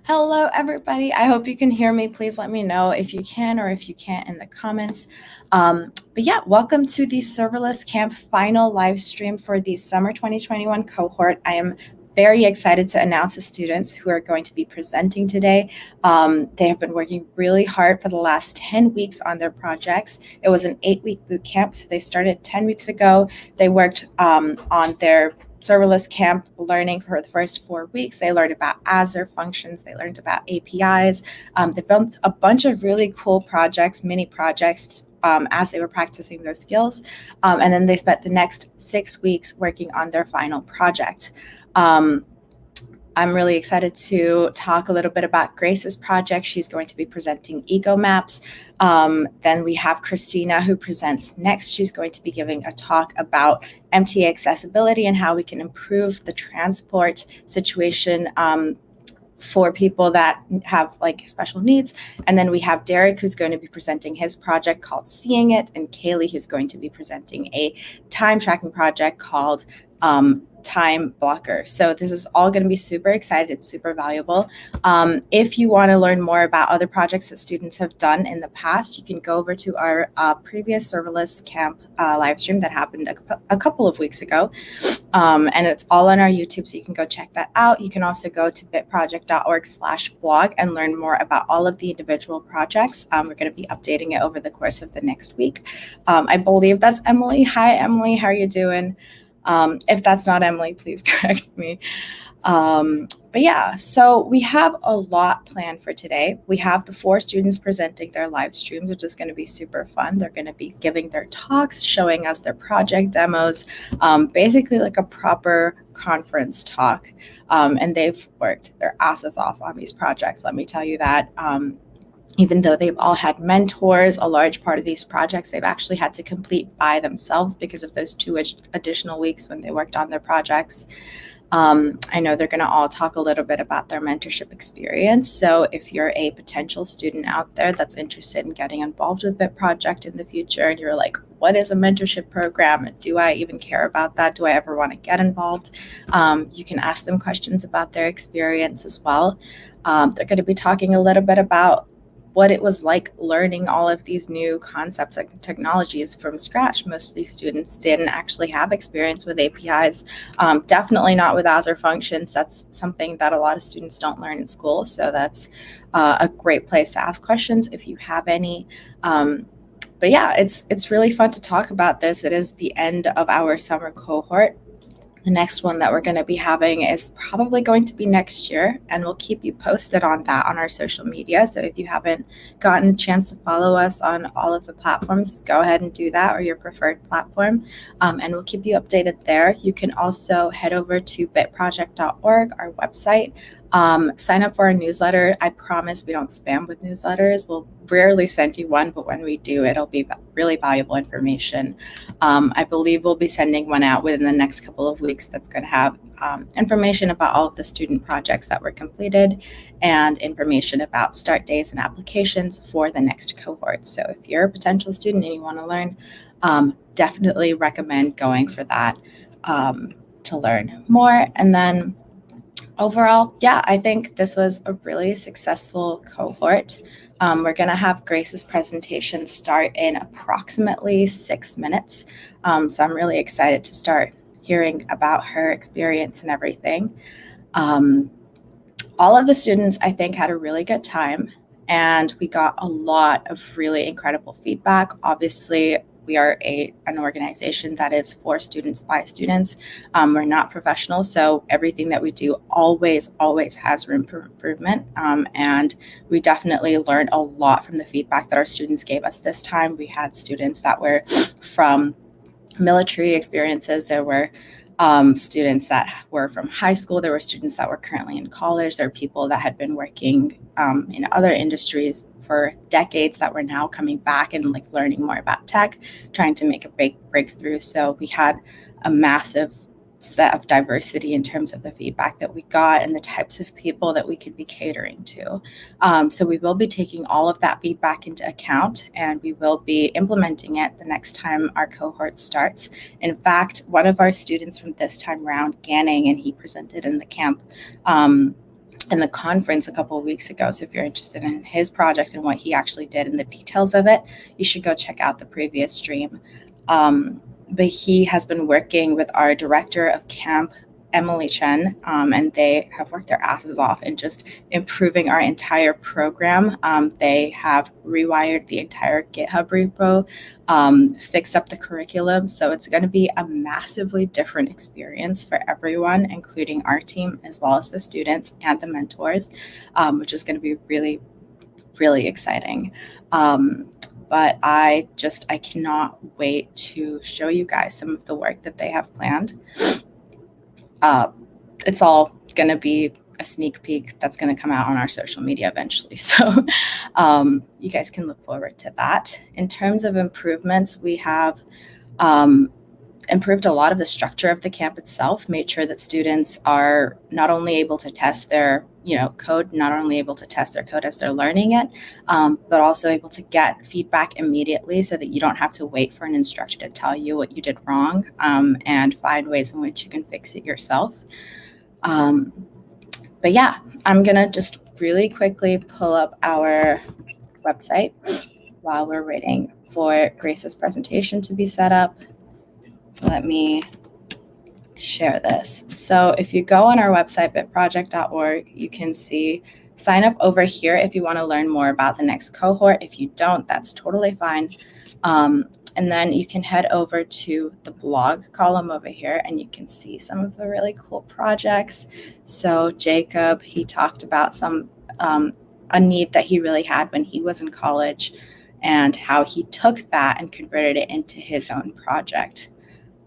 Hello, everybody. I hope you can hear me. Please let me know if you can or if you can't in the comments. But yeah, welcome to the Serverless Camp final live stream for the summer 2021 cohort. I am very excited to announce the students who are going to be presenting today. They have been working really hard for the last 10 weeks on their projects. It was an 8-week boot camp, so they started 10 weeks ago. They worked on their serverless camp learning for the first 4 weeks. They learned about Azure functions. They learned about APIs. They built a bunch of really cool projects, mini projects, as they were practicing those skills. And then they spent the next 6 weeks working on their final project. I'm really excited to talk a little bit about Grace's project. She's going to be presenting Ecomaps. Then we have Christina, who presents next. She's going to be giving a talk about Mta Accessibility and how we can improve the transport situation for people that have like special needs. And then we have Derek, who's going to be presenting his project called Seeing It, and Kaylee, who's going to be presenting a time tracking project called Time Blocker. So this is all going to be super excited. It's super valuable. If you want to learn more about other projects that students have done in the past, you can go over to our previous serverless camp live stream that happened a couple of weeks ago. And it's all on our YouTube, so you can go check that out. You can also go to bitproject.org/blog and learn more about all of the individual projects. We're going to be updating it over the course of the next week. I believe that's Emily. Hi, Emily. How are you doing? If that's not Emily, please correct me. But yeah, so we have a lot planned for today. We have the 4 students presenting their live streams, which is going to be super fun. They're going to be giving their talks, showing us their project demos, basically like a proper conference talk. And they've worked their asses off on these projects, let me tell you that. Even though they've all had mentors, a large part of these projects they've actually had to complete by themselves because of those 2 additional weeks when they worked on their projects. I know they're going to all talk a little bit about their mentorship experience. So if you're a potential student out there that's interested in getting involved with Bit Project in the future, and you're like, what is a mentorship program? Do I even care about that? Do I ever want to get involved? You can ask them questions about their experience as well. They're going to be talking a little bit about what it was like learning all of these new concepts and technologies from scratch. Most of these students didn't actually have experience with APIs, definitely not with Azure functions. That's something that a lot of students don't learn in school. So that's a great place to ask questions if you have any. But yeah, it's really fun to talk about this. It is the end of our summer cohort. The next one that we're going to be having is probably going to be next year, and we'll keep you posted on that on our social media. So if you haven't gotten a chance to follow us on all of the platforms, go ahead and do that, or your preferred platform, and we'll keep you updated there. You can also head over to bitproject.org, our website. Sign up for our newsletter. I promise we don't spam with newsletters. We'll rarely send you one, but when we do, it'll be really valuable information. I believe we'll be sending one out within the next couple of weeks that's going to have information about all of the student projects that were completed and information about start dates and applications for the next cohort. So if you're a potential student and you want to learn, definitely recommend going for that to learn more. And then overall, yeah, I think this was a really successful cohort. We're going to have Grace's presentation start in approximately 6 minutes. So I'm really excited to start hearing about her experience and everything. All of the students, I think, had a really good time, and we got a lot of really incredible feedback. Obviously, we are an organization that is for students by students. We're not professional, so everything that we do always has room for improvement. And we definitely learned a lot from the feedback that our students gave us this time. We had students that were from military experiences. There were students that were from high school. There were students that were currently in college. There were people that had been working in other industries for decades that were now coming back and like learning more about tech, trying to make a big breakthrough. So we had a massive set of diversity in terms of the feedback that we got and the types of people that we could be catering to. So we will be taking all of that feedback into account, and we will be implementing it the next time our cohort starts. In fact, one of our students from this time around, Ganning, and he presented in the camp, in the conference a couple of weeks ago. So if you're interested in his project and what he actually did and the details of it, you should go check out the previous stream. But he has been working with our director of camp, Emily Chen, and they have worked their asses off in just improving our entire program. They have rewired the entire GitHub repo, fixed up the curriculum. So it's going to be a massively different experience for everyone, including our team, as well as the students and the mentors, which is going to be really, really exciting. But I cannot wait to show you guys some of the work that they have planned. It's all going to be a sneak peek that's going to come out on our social media eventually. So you guys can look forward to that. In terms of improvements, we have improved a lot of the structure of the camp itself, made sure that students are not only able to test their code, not only able to test their code as they're learning it, but also able to get feedback immediately so that you don't have to wait for an instructor to tell you what you did wrong, and find ways in which you can fix it yourself. But yeah, I'm going to just really quickly pull up our website while we're waiting for Grace's presentation to be set up. Let me share this. So if you go on our website, bitproject.org, you can see sign up over here if you want to learn more about the next cohort. If you don't, that's totally fine. And then you can head over to the blog column over here and you can see some of the really cool projects. So Jacob, he talked about a need that he really had when he was in college and how he took that and converted it into his own project.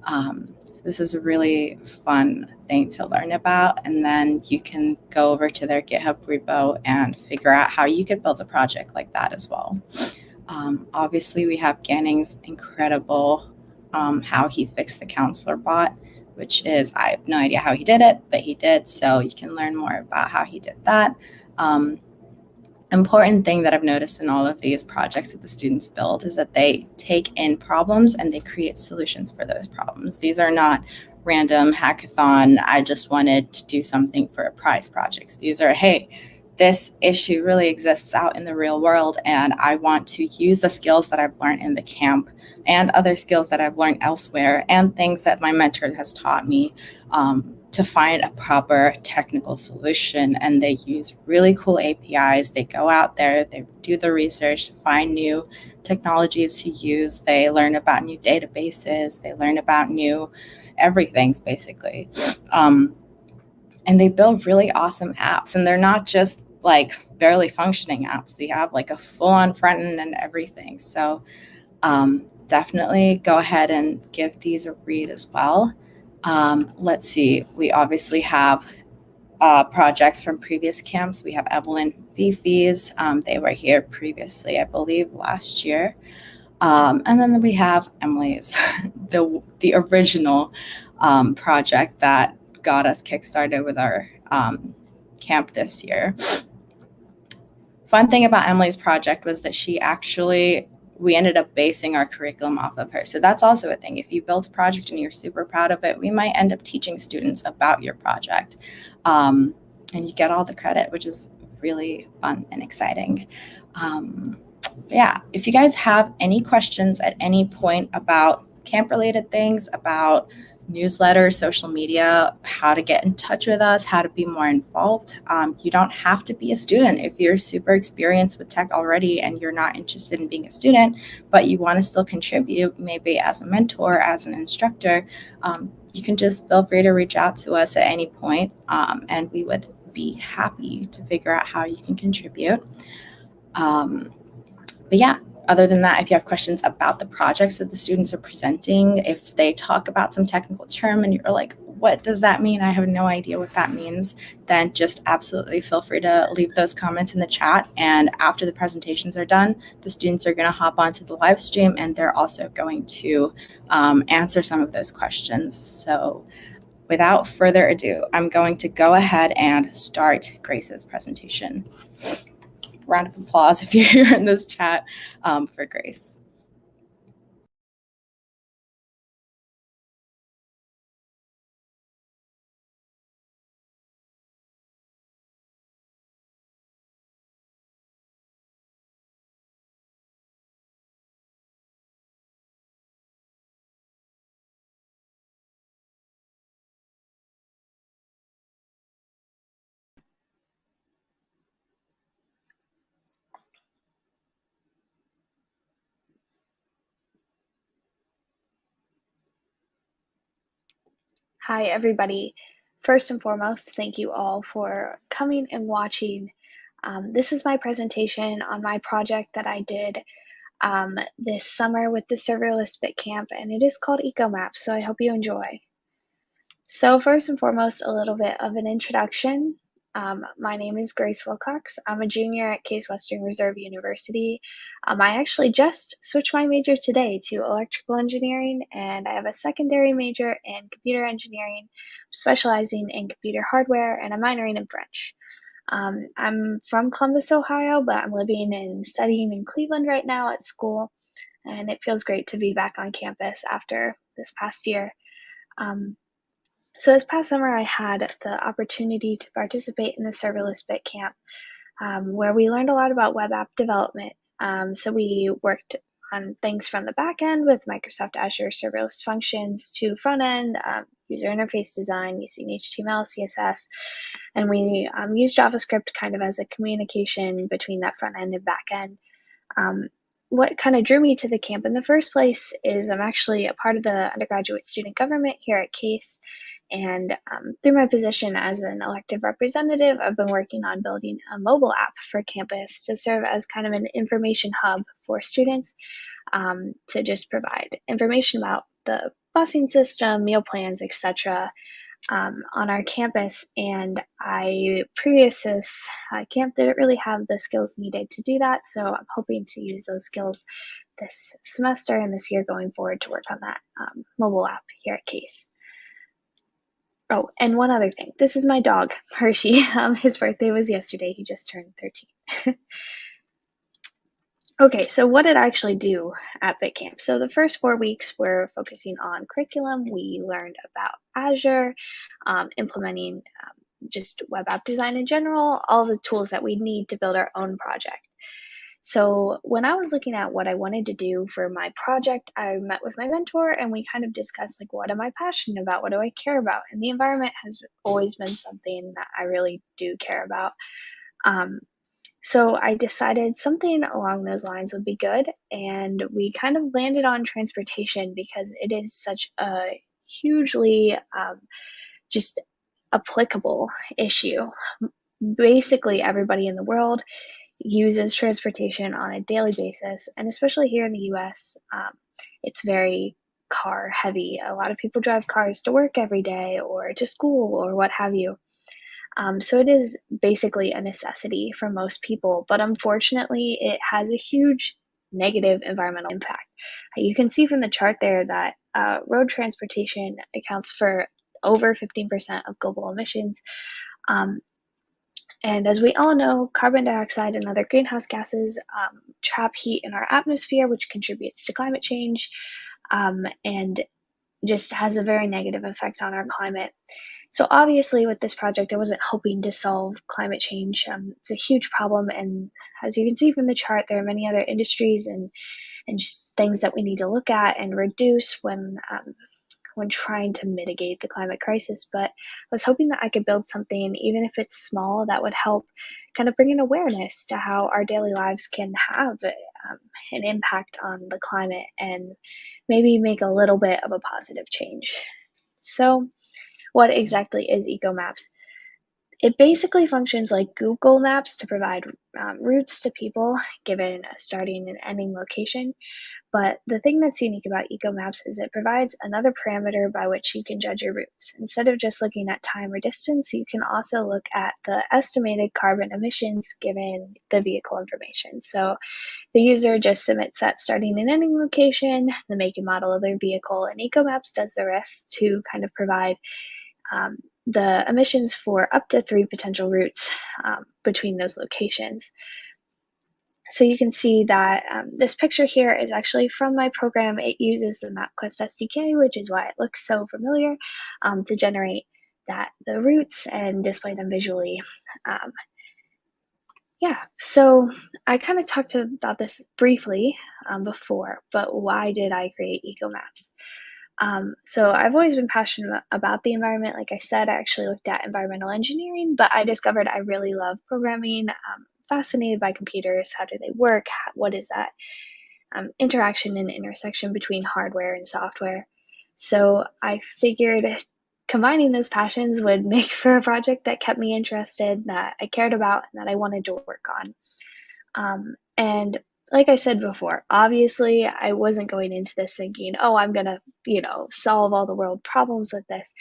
So this is a really fun thing to learn about. And then you can go over to their GitHub repo and figure out how you could build a project like that as well. Obviously, we have Ganning's incredible how he fixed the counselor bot, which is, I have no idea how he did it, but he did. So you can learn more about how he did that. Important thing that I've noticed in all of these projects that the students build is that they take in problems and they create solutions for those problems. These are not random hackathon, I just wanted to do something for a prize projects. These are, hey, this issue really exists out in the real world and I want to use the skills that I've learned in the camp and other skills that I've learned elsewhere and things that my mentor has taught me to find a proper technical solution. And they use really cool APIs. They go out there, they do the research, find new technologies to use. They learn about new databases. They learn about new everything's basically. And they build really awesome apps. And they're not just like barely functioning apps. They have like a full-on front end and everything. So definitely go ahead and give these a read as well. Let's see. We obviously have projects from previous camps. We have Evelyn Fifi's. They were here previously, I believe, last year. And then we have Emily's, the original project that got us kickstarted with our camp this year. Fun thing about Emily's project was that we ended up basing our curriculum off of her. So that's also a thing. If you built a project and you're super proud of it, we might end up teaching students about your project. And you get all the credit, which is really fun and exciting. Yeah, if you guys have any questions at any point about camp-related things, about newsletters, social media, how to get in touch with us, how to be more involved. You don't have to be a student. If you're super experienced with tech already and you're not interested in being a student, but you want to still contribute, maybe as a mentor, as an instructor, you can just feel free to reach out to us at any point, and we would be happy to figure out how you can contribute. But yeah, other than that, if you have questions about the projects that the students are presenting, if they talk about some technical term and you're like, what does that mean? I have no idea what that means. Then just absolutely feel free to leave those comments in the chat. And after the presentations are done, the students are going to hop onto the live stream and they're also going to answer some of those questions. So without further ado, I'm going to go ahead and start Grace's presentation. Round of applause if you're here in this chat for Grace. Hi, everybody. First and foremost, thank you all for coming and watching. This is my presentation on my project that I did this summer with the Serverless Camp, and it is called Ecomaps, so I hope you enjoy. So first and foremost, a little bit of an introduction. My name is Grace Wilcox. I'm a junior at Case Western Reserve University. I actually just switched my major today to electrical engineering, and I have a secondary major in computer engineering, specializing in computer hardware, and I'm minoring in French. I'm from Columbus, Ohio, but I'm living and studying in Cleveland right now at school, and it feels great to be back on campus after this past year. So this past summer, I had the opportunity to participate in the Serverless Camp, where we learned a lot about web app development. So we worked on things from the back end with Microsoft Azure Serverless Functions to front end, user interface design using HTML, CSS, and we used JavaScript kind of as a communication between that front end and back end. What kind of drew me to the camp in the first place is I'm actually a part of the undergraduate student government here at Case. And through my position as an elective representative, I've been working on building a mobile app for campus to serve as kind of an information hub for students to just provide information about the busing system, meal plans, etc. On our campus. And previous to this camp, didn't really have the skills needed to do that. So I'm hoping to use those skills this semester and this year going forward to work on that mobile app here at Case. Oh, and one other thing. This is my dog, Hershey. His birthday was yesterday. He just turned 13. Okay, so what did I actually do at BitCamp? So the first 4 weeks were focusing on curriculum. We learned about Azure, implementing just web app design in general, all the tools that we need to build our own project. So when I was looking at what I wanted to do for my project, I met with my mentor and we kind of discussed like, what am I passionate about? What do I care about? And the environment has always been something that I really do care about. So I decided something along those lines would be good. And we kind of landed on transportation because it is such a hugely just applicable issue. Basically, everybody in the world uses transportation on a daily basis, and especially here in the US, it's very car heavy. A lot of people drive cars to work every day or to school or what have you. So it is basically a necessity for most people, but unfortunately, it has a huge negative environmental impact. You can see from the chart there that road transportation accounts for over 15% of global emissions. And as we all know, carbon dioxide and other greenhouse gases trap heat in our atmosphere, which contributes to climate change and just has a very negative effect on our climate. So obviously with this project, I wasn't hoping to solve climate change. It's a huge problem. And as you can see from the chart, there are many other industries and just things that we need to look at and reduce when trying to mitigate the climate crisis. But I was hoping that I could build something, even if it's small, that would help kind of bring an awareness to how our daily lives can have an impact on the climate and maybe make a little bit of a positive change. So what exactly is Ecomaps? It basically functions like Google Maps to provide routes to people given a starting and ending location. But the thing that's unique about Ecomaps is it provides another parameter by which you can judge your routes. Instead of just looking at time or distance, you can also look at the estimated carbon emissions given the vehicle information. So the user just submits that starting and ending location, the make and model of their vehicle, and Ecomaps does the rest to kind of provide the emissions for up to 3 potential routes between those locations. So you can see that this picture here is actually from my program. It uses the MapQuest SDK, which is why it looks so familiar, to generate the routes and display them visually. Yeah, so I kind of talked about this briefly before, but why did I create Ecomaps? So I've always been passionate about the environment. Like I said, I actually looked at environmental engineering, but I discovered I really love programming, fascinated by computers. How do they work? What is that interaction and intersection between hardware and software? So I figured combining those passions would make for a project that kept me interested, that I cared about, and that I wanted to work on. And like I said before, obviously I wasn't going into this thinking, oh, I'm gonna, solve all the world problems with this.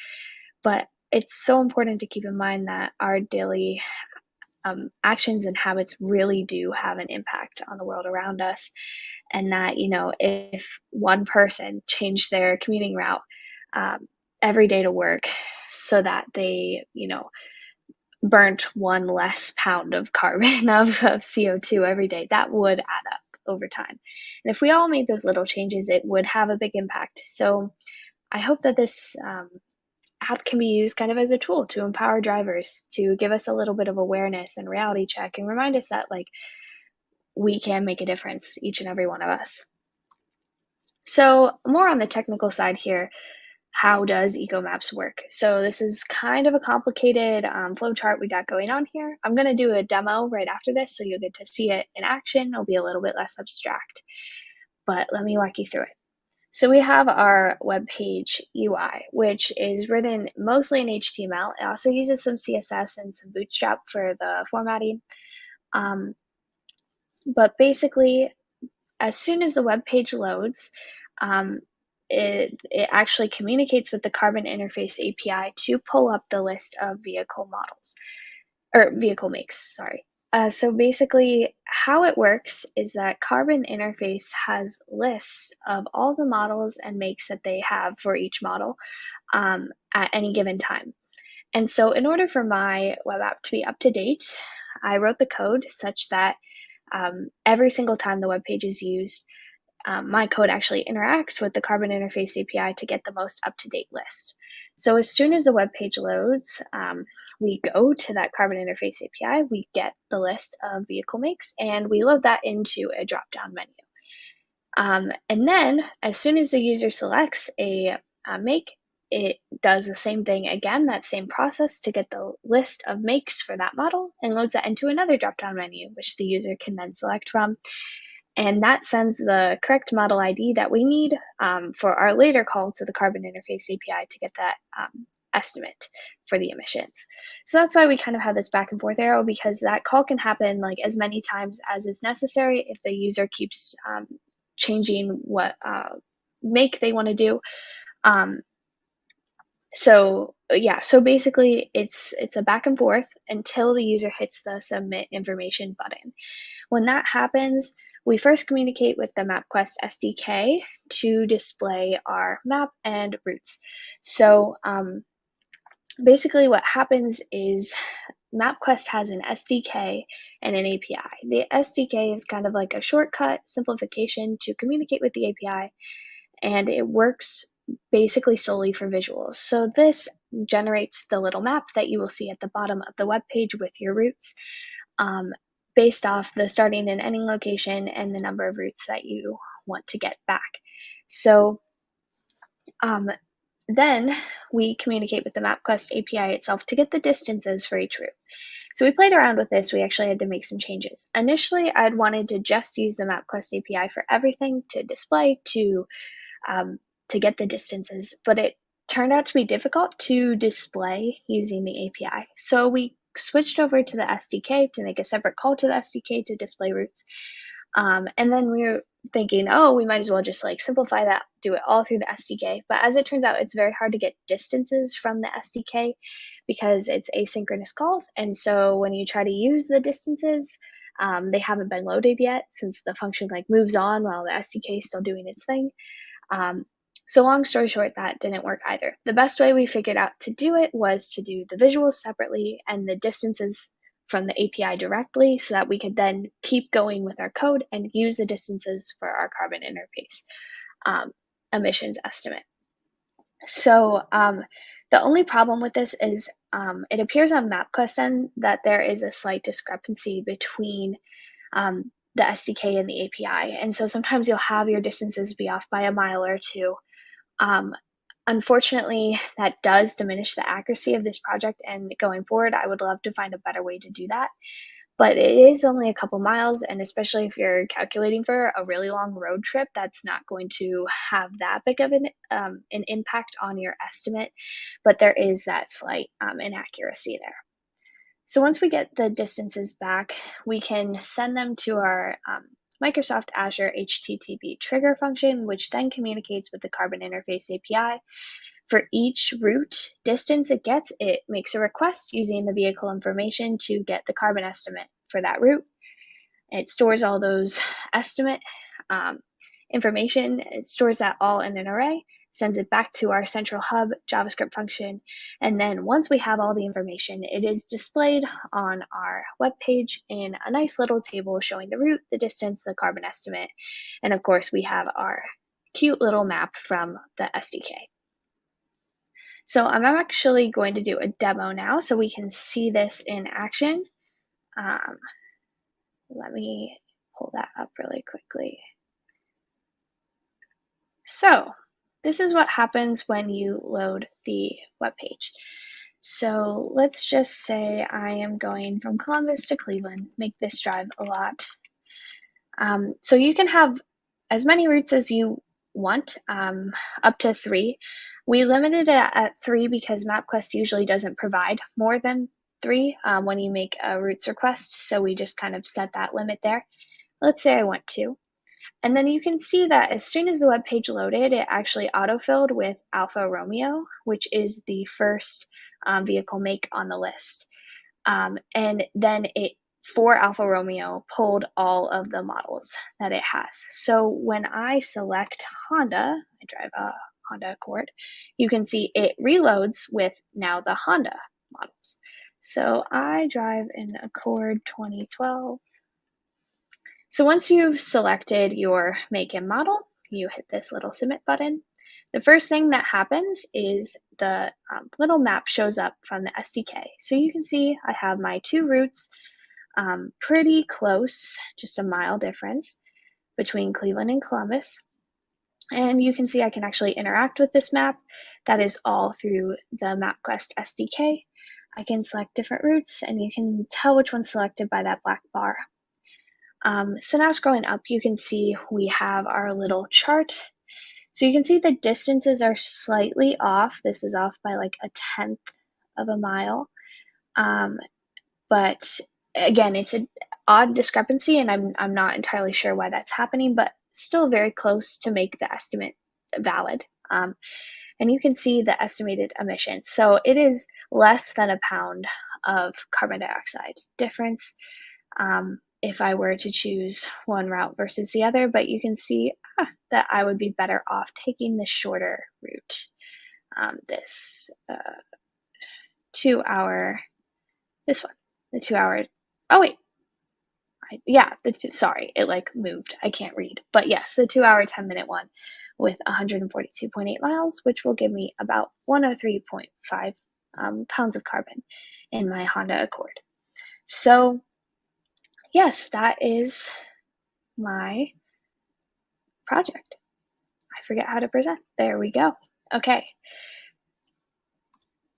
But it's so important to keep in mind that our daily actions and habits really do have an impact on the world around us. And that, if one person changed their commuting route um, every day to work so that they, burnt one less pound of carbon of CO2 every day, that would add up over time. And if we all made those little changes, it would have a big impact. So I hope that this app can be used kind of as a tool to empower drivers, to give us a little bit of awareness and reality check and remind us that like we can make a difference, each and every one of us. So more on the technical side here, how does Ecomaps work? So this is kind of a complicated flowchart we got going on here. I'm going to do a demo right after this, so you'll get to see it in action. It'll be a little bit less abstract, but let me walk you through it. So we have our web page UI, which is written mostly in HTML. It also uses some CSS and some Bootstrap for the formatting. But basically, as soon as the web page loads, um, it actually communicates with the Carbon Interface API to pull up the list of vehicle models, or vehicle makes, sorry. So basically, how it works is that Carbon Interface has lists of all the models and makes that they have for each model at any given time. And so in order for my web app to be up to date, I wrote the code such that every single time the web page is used, my code actually interacts with the Carbon Interface API to get the most up-to-date list. So as soon as the web page loads, we go to that Carbon Interface API, we get the list of vehicle makes, and we load that into a drop-down menu. And then as soon as the user selects a make, it does the same thing again, that same process to get the list of makes for that model and loads that into another drop-down menu, which the user can then select from. And that sends the correct model ID that we need for our later call to the Carbon Interface API to get that estimate for the emissions. So that's why we kind of have this back and forth arrow, because that call can happen like as many times as is necessary if the user keeps changing what make they want to do. So basically it's a back and forth until the user hits the submit information button. When that happens, we first communicate with the MapQuest SDK to display our map and routes. So basically what happens is MapQuest has an SDK and an API. The SDK is kind of like a shortcut simplification to communicate with the API, and it works basically solely for visuals. So this generates the little map that you will see at the bottom of the web page with your routes, based off the starting and ending location and the number of routes that you want to get back. So then we communicate with the MapQuest API itself to get the distances for each route. So we played around with this. We actually had to make some changes. Initially, I'd wanted to just use the MapQuest API for everything, to display, to get the distances, but it turned out to be difficult to display using the API. So we switched over to the SDK to make a separate call to the SDK to display routes. And then we were thinking, oh, we might as well just like simplify that, do it all through the SDK. But as it turns out, it's very hard to get distances from the SDK because it's asynchronous calls. And so when you try to use the distances, they haven't been loaded yet, since the function like moves on while the SDK is still doing its thing. So long story short, that didn't work either. The best way we figured out to do it was to do the visuals separately and the distances from the API directly, so that we could then keep going with our code and use the distances for our Carbon Interface emissions estimate. So the only problem with this is it appears on MapQuest end that there is a slight discrepancy between the SDK and the API. And so sometimes you'll have your distances be off by a mile or two. Unfortunately, that does diminish the accuracy of this project, and going forward, I would love to find a better way to do that. but it is only a couple miles, and especially if you're calculating for a really long road trip, that's not going to have that big of an impact on your estimate, but there is that slight inaccuracy there. So once we get the distances back, we can send them to our Microsoft Azure HTTP trigger function, which then communicates with the Carbon Interface API. For each route distance it gets, it makes a request using the vehicle information to get the carbon estimate for that route. It stores all those estimate information. It stores that all in an array, sends it back to our central hub JavaScript function, and then once we have all the information, it is displayed on our web page in a nice little table showing the route, the distance, the carbon estimate, and of course we have our cute little map from the SDK. So I'm actually going to do a demo now so we can see this in action. Let me pull that up really quickly. So this is what happens when you load the web page. So let's just say I am going from Columbus to Cleveland, make this drive a lot. So you can have as many routes as you want, up to 3. We limited it at 3 because MapQuest usually doesn't provide more than 3 when you make a routes request, so we just kind of set that limit there. Let's say I want 2. And then you can see that as soon as the web page loaded, it actually autofilled with Alfa Romeo, which is the first vehicle make on the list. And then it, for Alfa Romeo, pulled all of the models that it has. So when I select Honda, I drive a Honda Accord, you can see it reloads with now the Honda models. So I drive an Accord 2012. So once you've selected your make and model, you hit this little submit button. The first thing that happens is the little map shows up from the SDK. So you can see I have my 2 routes pretty close, just a mile difference between Cleveland and Columbus. And you can see I can actually interact with this map. That is all through the MapQuest SDK. I can select different routes, and you can tell which one's selected by that black bar. So now scrolling up, you can see we have our little chart. So you can see the distances are slightly off. This is off by like 1/10 of a mile. But again, it's an odd discrepancy, and I'm not entirely sure why that's happening, but still very close to make the estimate valid. And you can see the estimated emissions. So it is less than a pound of carbon dioxide difference if I were to choose one route versus the other, but you can see that I would be better off taking the shorter route. This 2 hour, this one, the 2 hour, oh wait, sorry, it like moved, I can't read, but yes, the 2 hour, 10-minute one with 142.8 miles, which will give me about 103.5 pounds of carbon in my Honda Accord. So yes, that is my project. I forget how to present. There we go. Okay.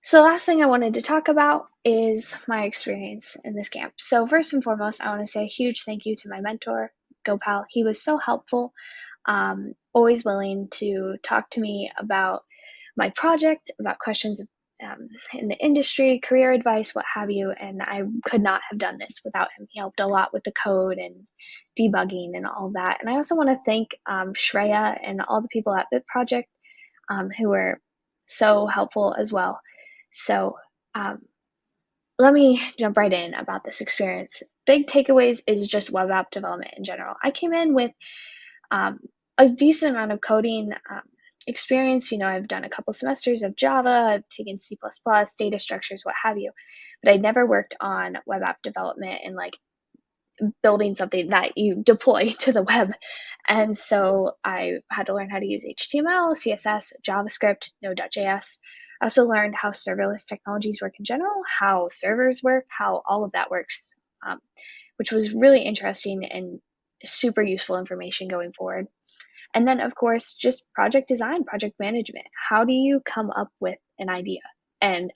So last thing I wanted to talk about is my experience in this camp. So first and foremost, I want to say a huge thank you to my mentor, Gopal. He was so helpful, always willing to talk to me about my project, about questions in the industry, career advice, what have you, and I could not have done this without him. He helped a lot with the code and debugging and all that. And I also want to thank Shreya and all the people at Bit Project who were so helpful as well. So let me jump right in about this experience. Big takeaways is just web app development in general. I came in with a decent amount of coding experience. You know, I've done a couple semesters of Java, I've taken C++, data structures, what have you, but I'd never worked on web app development and like building something that you deploy to the web. And so I had to learn how to use HTML, CSS, JavaScript, Node.js. I also learned how serverless technologies work in general, how servers work, how all of that works, which was really interesting and super useful information going forward. And then, of course, just project design, project management. How do you come up with an idea? And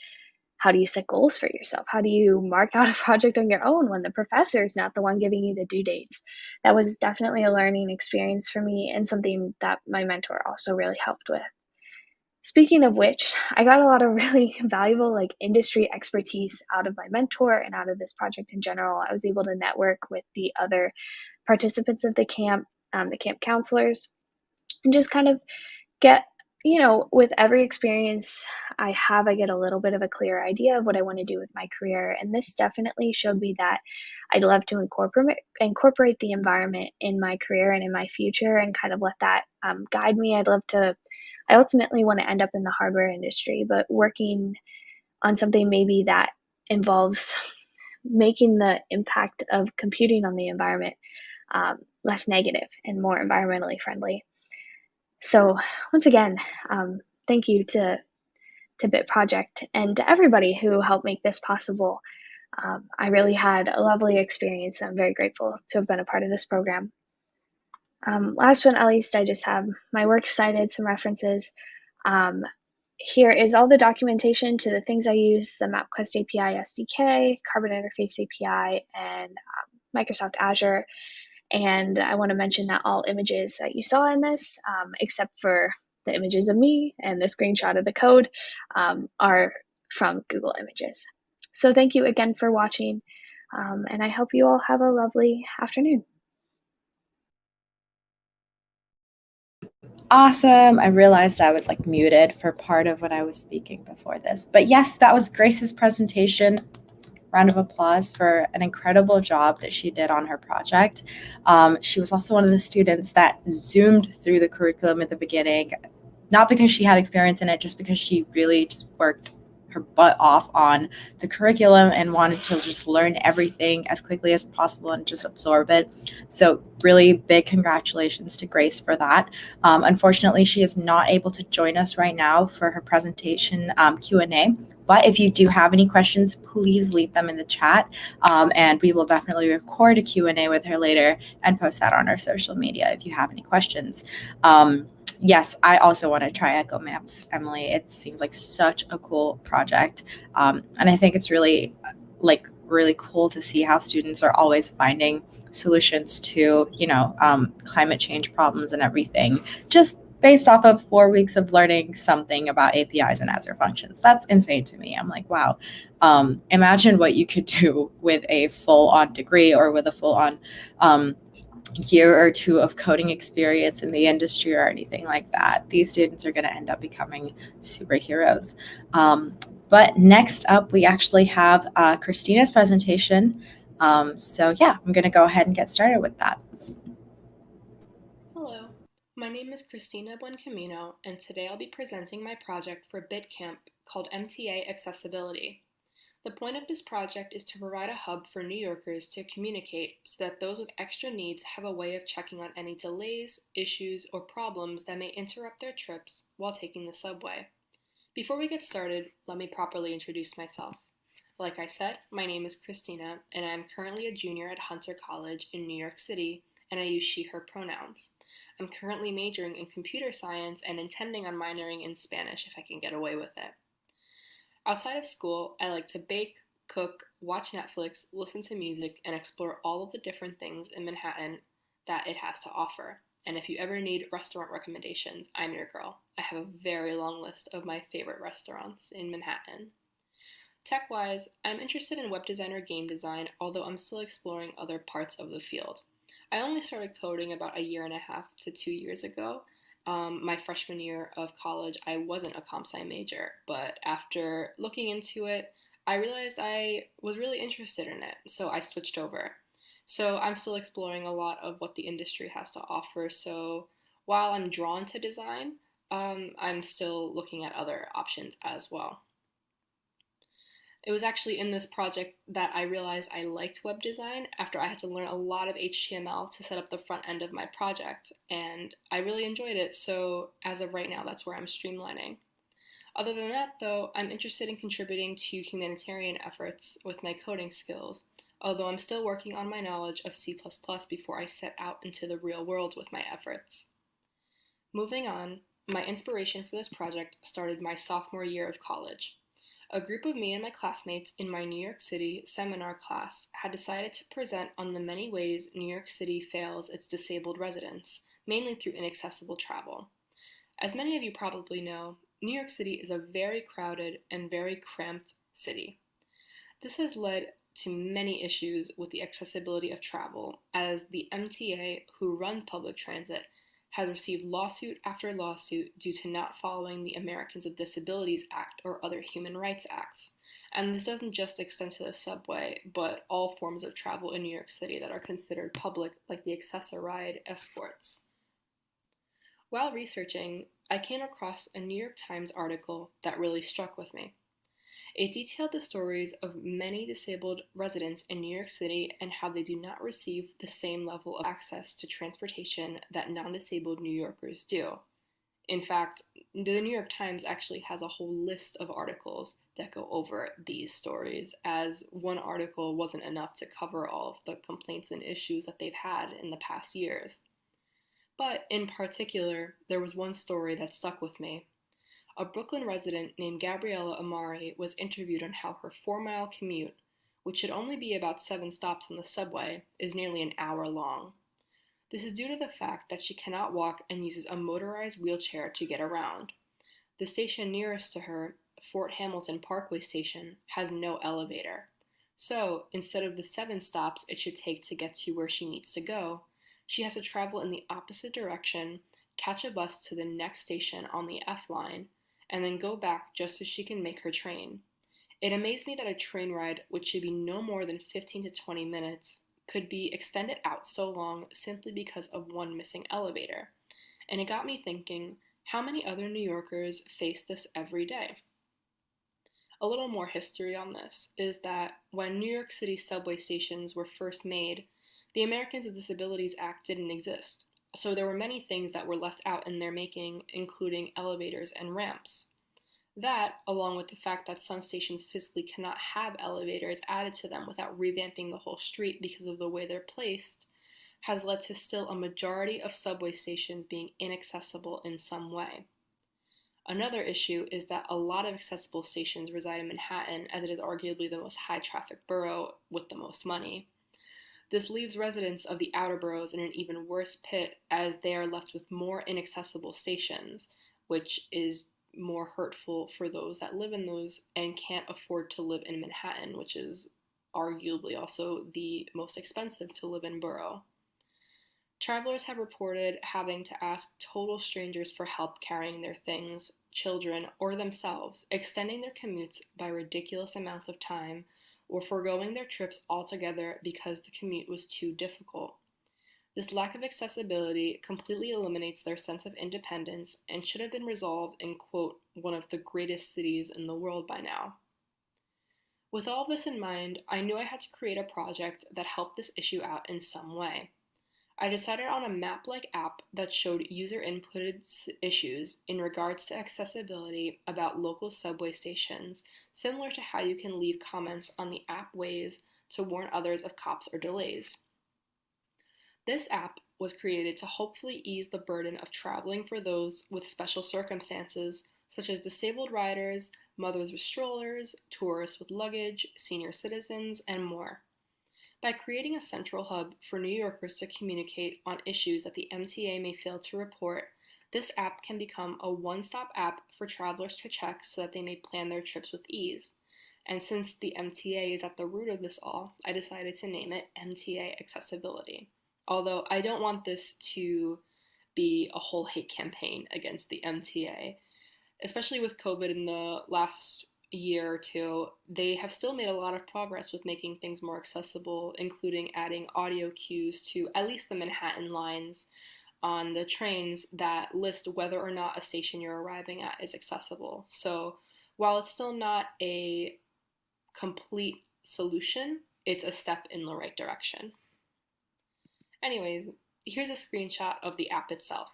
how do you set goals for yourself? How do you mark out a project on your own when the professor is not the one giving you the due dates? That was definitely a learning experience for me and something that my mentor also really helped with. Speaking of which, I got a lot of really valuable industry expertise out of my mentor and out of this project in general. I was able to network with the other participants of the camp counselors, and just kind of get, with every experience I have, I get a little bit of a clearer idea of what I want to do with my career. And this definitely showed me that I'd love to incorporate the environment in my career and in my future, and kind of let that guide me. I ultimately want to end up in the hardware industry, but working on something maybe that involves making the impact of computing on the environment less negative and more environmentally friendly. So once again, thank you to Bit Project and to everybody who helped make this possible. I really had a lovely experience. I'm very grateful to have been a part of this program. Last but not least, I just have my works cited, some references. Here is all the documentation to the things I use: the MapQuest API SDK, Carbon Interface API, and Microsoft Azure. And I want to mention that all images that you saw in this, except for the images of me and the screenshot of the code, are from Google Images. So thank you again for watching, and I hope you all have a lovely afternoon. Awesome. I realized I was muted for part of when I was speaking before this. But yes, that was Grace's presentation. Round of applause for an incredible job that she did on her project. She was also one of the students that zoomed through the curriculum at the beginning, not because she had experience in it, just because she really just worked her butt off on the curriculum and wanted to just learn everything as quickly as possible and just absorb it. So really big congratulations to Grace for that. Unfortunately, she is not able to join us right now for her presentation Q&A. But if you do have any questions, please leave them in the chat, and we will definitely record a Q&A with her later and post that on our social media if you have any questions. Yes, I also want to try Ecomaps, Emily. It seems like such a cool project, and I think it's really cool to see how students are always finding solutions to climate change problems and everything, just based off of 4 weeks of learning something about APIs and Azure functions. That's insane to me. I'm like, wow. Imagine what you could do with a full-on degree or with a full-on year or two of coding experience in the industry or anything like that. These students are going to end up becoming superheroes. But next up, we actually have Christina's presentation. So yeah, I'm going to go ahead and get started with that. Hello, my name is Christina Buencamino, and today I'll be presenting my project for BitCamp called Mta Accessibility. The point of this project is to provide a hub for New Yorkers to communicate so that those with extra needs have a way of checking on any delays, issues, or problems that may interrupt their trips while taking the subway. Before we get started, let me properly introduce myself. Like I said, my name is Christina, and I am currently a junior at Hunter College in New York City, and I use she, her pronouns. I'm currently majoring in computer science and intending on minoring in Spanish if I can get away with it. Outside of school, I like to bake, cook, watch Netflix, listen to music, and explore all of the different things in Manhattan that it has to offer. And if you ever need restaurant recommendations, I'm your girl. I have a very long list of my favorite restaurants in Manhattan. Tech-wise, I'm interested in web design or game design, although I'm still exploring other parts of the field. I only started coding about a year and a half to 2 years ago. My freshman year of college, I wasn't a comp sci major, but after looking into it, I realized I was really interested in it, so I switched over. So I'm still exploring a lot of what the industry has to offer, so while I'm drawn to design, I'm still looking at other options as well. It was actually in this project that I realized I liked web design after I had to learn a lot of HTML to set up the front end of my project, and I really enjoyed it, so as of right now, that's where I'm streamlining. Other than that, though, I'm interested in contributing to humanitarian efforts with my coding skills, although I'm still working on my knowledge of C++ before I set out into the real world with my efforts. Moving on, my inspiration for this project started my sophomore year of college. A group of me and my classmates in my New York City seminar class had decided to present on the many ways New York City fails its disabled residents, mainly through inaccessible travel. As many of you probably know, New York City is a very crowded and very cramped city. This has led to many issues with the accessibility of travel, as the MTA, who runs public transit, has received lawsuit after lawsuit due to not following the Americans with Disabilities Act or other human rights acts. And this doesn't just extend to the subway, but all forms of travel in New York City that are considered public, like the Access-a-Ride escorts. While researching, I came across a New York Times article that really struck with me. It detailed the stories of many disabled residents in New York City and how they do not receive the same level of access to transportation that non-disabled New Yorkers do. In fact, the New York Times actually has a whole list of articles that go over these stories, as one article wasn't enough to cover all of the complaints and issues that they've had in the past years. But in particular, there was one story that stuck with me. A Brooklyn resident named Gabriella Amari was interviewed on how her 4-mile commute, which should only be about 7 stops on the subway, is nearly an hour long. This is due to the fact that she cannot walk and uses a motorized wheelchair to get around. The station nearest to her, Fort Hamilton Parkway Station, has no elevator. So, instead of the 7 stops it should take to get to where she needs to go, she has to travel in the opposite direction, catch a bus to the next station on the F line, and then go back just so she can make her train. It amazed me that a train ride, which should be no more than 15 to 20 minutes, could be extended out so long simply because of one missing elevator. And it got me thinking, how many other New Yorkers face this every day? A little more history on this is that when New York City subway stations were first made, the Americans with Disabilities Act didn't exist. So there were many things that were left out in their making, including elevators and ramps. That, along with the fact that some stations physically cannot have elevators added to them without revamping the whole street because of the way they're placed, has led to still a majority of subway stations being inaccessible in some way. Another issue is that a lot of accessible stations reside in Manhattan, as it is arguably the most high-traffic borough with the most money. This leaves residents of the outer boroughs in an even worse pit, as they are left with more inaccessible stations, which is more hurtful for those that live in those and can't afford to live in Manhattan, which is arguably also the most expensive to live in borough. Travelers have reported having to ask total strangers for help carrying their things, children, or themselves, extending their commutes by ridiculous amounts of time, or foregoing their trips altogether because the commute was too difficult. This lack of accessibility completely eliminates their sense of independence and should have been resolved in, quote, one of the greatest cities in the world by now. With all this in mind, I knew I had to create a project that helped this issue out in some way. I decided on a map-like app that showed user-inputted issues in regards to accessibility about local subway stations, similar to how you can leave comments on the app ways to warn others of cops or delays. This app was created to hopefully ease the burden of traveling for those with special circumstances, such as disabled riders, mothers with strollers, tourists with luggage, senior citizens, and more. By creating a central hub for New Yorkers to communicate on issues that the MTA may fail to report, this app can become a one-stop app for travelers to check so that they may plan their trips with ease. And since the MTA is at the root of this all, I decided to name it Mta Accessibility. Although I don't want this to be a whole hate campaign against the MTA. Especially with COVID in the last year or two, they have still made a lot of progress with making things more accessible, including adding audio cues to at least the Manhattan lines on the trains that list whether or not a station you're arriving at is accessible. So while it's still not a complete solution, it's a step in the right direction. Anyways, here's a screenshot of the app itself.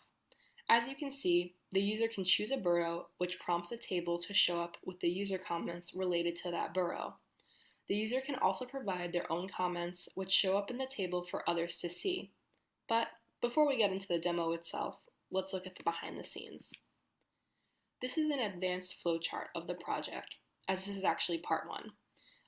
As you can see, the user can choose a borough, which prompts a table to show up with the user comments related to that borough. The user can also provide their own comments, which show up in the table for others to see. But before we get into the demo itself, let's look at the behind the scenes. This is an advanced flowchart of the project. as this is actually part 1.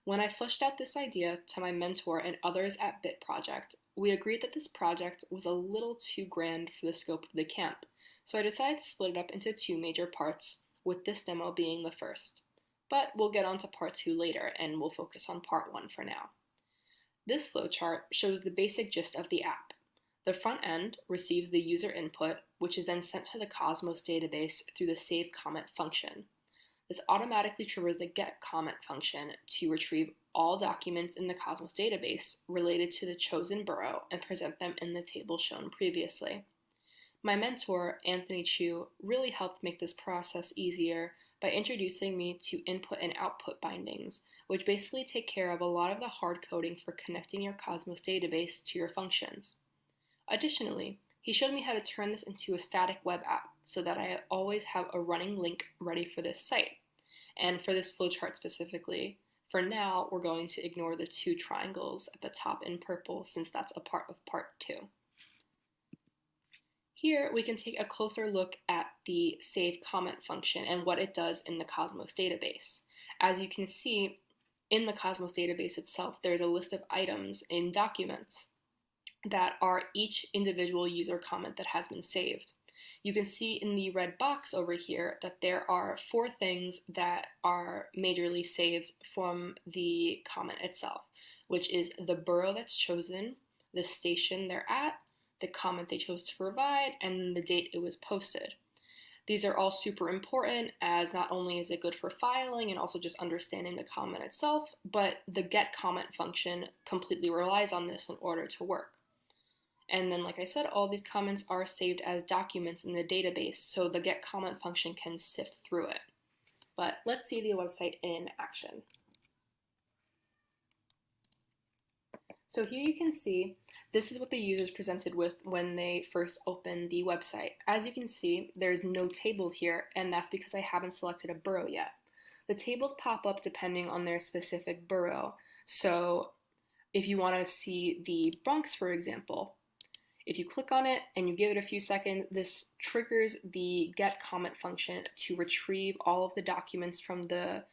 When I fleshed out this idea to my mentor and others at Bit Project, we agreed that this project was a little too grand for the scope of the camp, so I decided to split it up into 2 major parts, with this demo being the first. But we'll get on to part 2 later, and we'll focus on part 1 for now. This flowchart shows the basic gist of the app. The front end receives the user input, which is then sent to the Cosmos database through the save comment function. This automatically triggers the get comment function to retrieve all documents in the Cosmos database related to the chosen borough and present them in the table shown previously. My mentor, Anthony Chu, really helped make this process easier by introducing me to input and output bindings, which basically take care of a lot of the hard coding for connecting your Cosmos database to your functions. Additionally, he showed me how to turn this into a static web app so that I always have a running link ready for this site. And for this flowchart specifically, for now, we're going to ignore the 2 triangles at the top in purple since that's a part of part 2. Here, we can take a closer look at the save comment function and what it does in the Cosmos database. As you can see, in the Cosmos database itself, there's a list of items in documents that are each individual user comment that has been saved. You can see in the red box over here that there are 4 things that are majorly saved from the comment itself, which is the borough that's chosen, the station they're at, the comment they chose to provide, and the date it was posted. These are all super important, as not only is it good for filing and also just understanding the comment itself, but the get comment function completely relies on this in order to work. And then, like I said, all these comments are saved as documents in the database, so the get comment function can sift through it. But let's see the website in action. So here you can see, this is what the user's presented with when they first open the website. As you can see, there's no table here, and that's because I haven't selected a borough yet. The tables pop up depending on their specific borough. So if you want to see the Bronx, for example, if you click on it and you give it a few seconds, this triggers the get comment function to retrieve all of the documents from the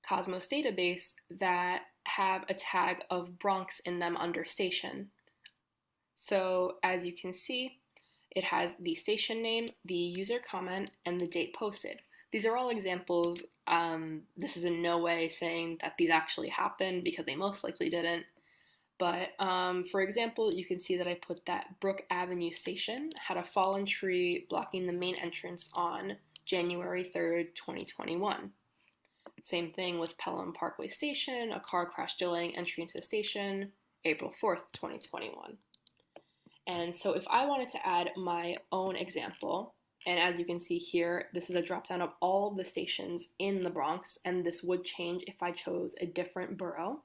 Cosmos database that have a tag of Bronx in them under station. So as you can see, it has the station name, the user comment, and the date posted. These are all examples. This is in no way saying that these actually happened, because they most likely didn't. But for example, you can see that I put that Brook Avenue station had a fallen tree blocking the main entrance on January 3rd, 2021. Same thing with Pelham Parkway Station, a car crash delaying entry into the station, April 4th, 2021. And so if I wanted to add my own example, and as you can see here, this is a dropdown of all of the stations in the Bronx, and this would change if I chose a different borough.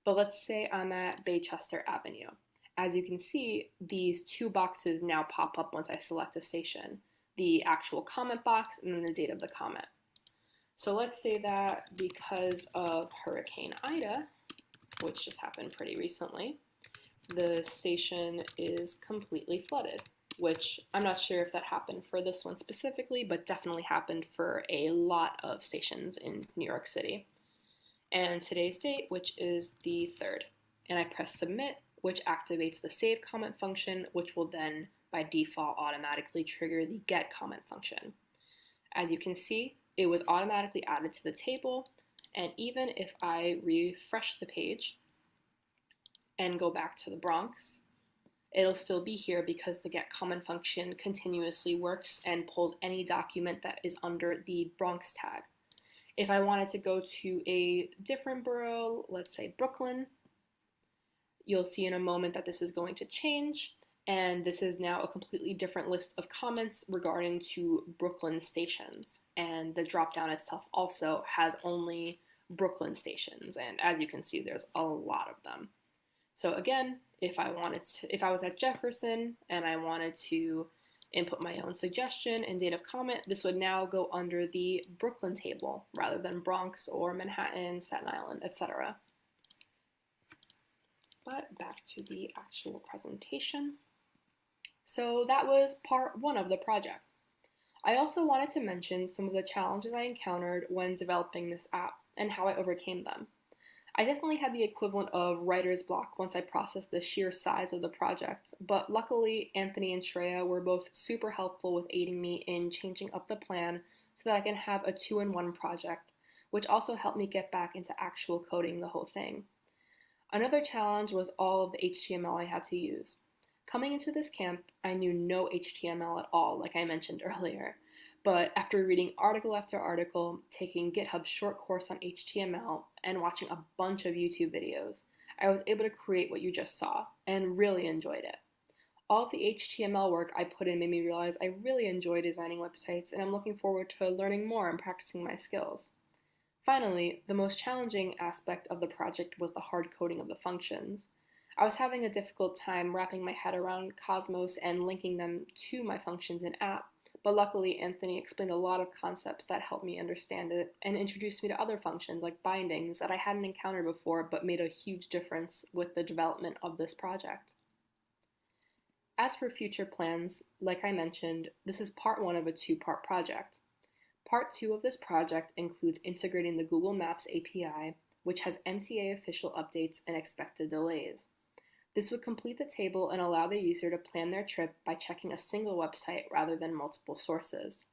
But let's say I'm at Baychester Avenue. As you can see, these 2 boxes now pop up once I select a station, the actual comment box and then the date of the comment. So let's say that because of Hurricane Ida, which just happened pretty recently, the station is completely flooded, which I'm not sure if that happened for this one specifically, but definitely happened for a lot of stations in New York City. And today's date, which is the 3rd. And I press submit, which activates the save comment function, which will then by default automatically trigger the get comment function. As you can see, it was automatically added to the table, and even if I refresh the page and go back to the Bronx, it'll still be here because the get comment function continuously works and pulls any document that is under the Bronx tag. If I wanted to go to a different borough, let's say Brooklyn, you'll see in a moment that this is going to change, and this is now a completely different list of comments regarding to Brooklyn stations. And the dropdown itself also has only Brooklyn stations, and as you can see, there's a lot of them. So again, if I was at Jefferson and I wanted to input my own suggestion and date of comment, this would now go under the Brooklyn table rather than Bronx or Manhattan, Staten Island, etc. But back to the actual presentation. So that was part 1 of the project. I also wanted to mention some of the challenges I encountered when developing this app. and how I overcame them. I definitely had the equivalent of writer's block once I processed the sheer size of the project, but luckily Anthony and Shreya were both super helpful with aiding me in changing up the plan so that I can have a two-in-one project, which also helped me get back into actual coding the whole thing. Another challenge was all of the HTML I had to use. Coming into this camp, I knew no HTML at all, like I mentioned earlier. But after reading article after article, taking GitHub's short course on HTML, and watching a bunch of YouTube videos, I was able to create what you just saw, and really enjoyed it. All of the HTML work I put in made me realize I really enjoy designing websites, and I'm looking forward to learning more and practicing my skills. Finally, the most challenging aspect of the project was the hard coding of the functions. I was having a difficult time wrapping my head around Cosmos and linking them to my functions in app, but luckily Anthony explained a lot of concepts that helped me understand it and introduced me to other functions like bindings that I hadn't encountered before but made a huge difference with the development of this project. As for future plans, like I mentioned, this is part one of a two-part project. Part 2 of this project includes integrating the Google Maps API, which has Mta official updates and expected delays. This would complete the table and allow the user to plan their trip by checking a single website rather than multiple sources.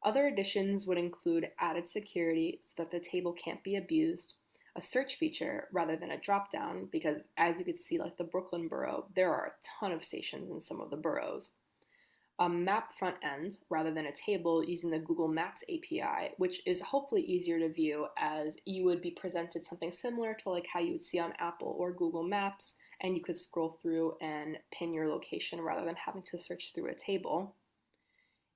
Other additions would include added security so that the table can't be abused, a search feature rather than a drop-down, because as you can see, like the Brooklyn borough, there are a ton of stations in some of the boroughs. A map front end rather than a table using the Google Maps API, which is hopefully easier to view as you would be presented something similar to like how you would see on Apple or Google Maps, and you could scroll through and pin your location rather than having to search through a table.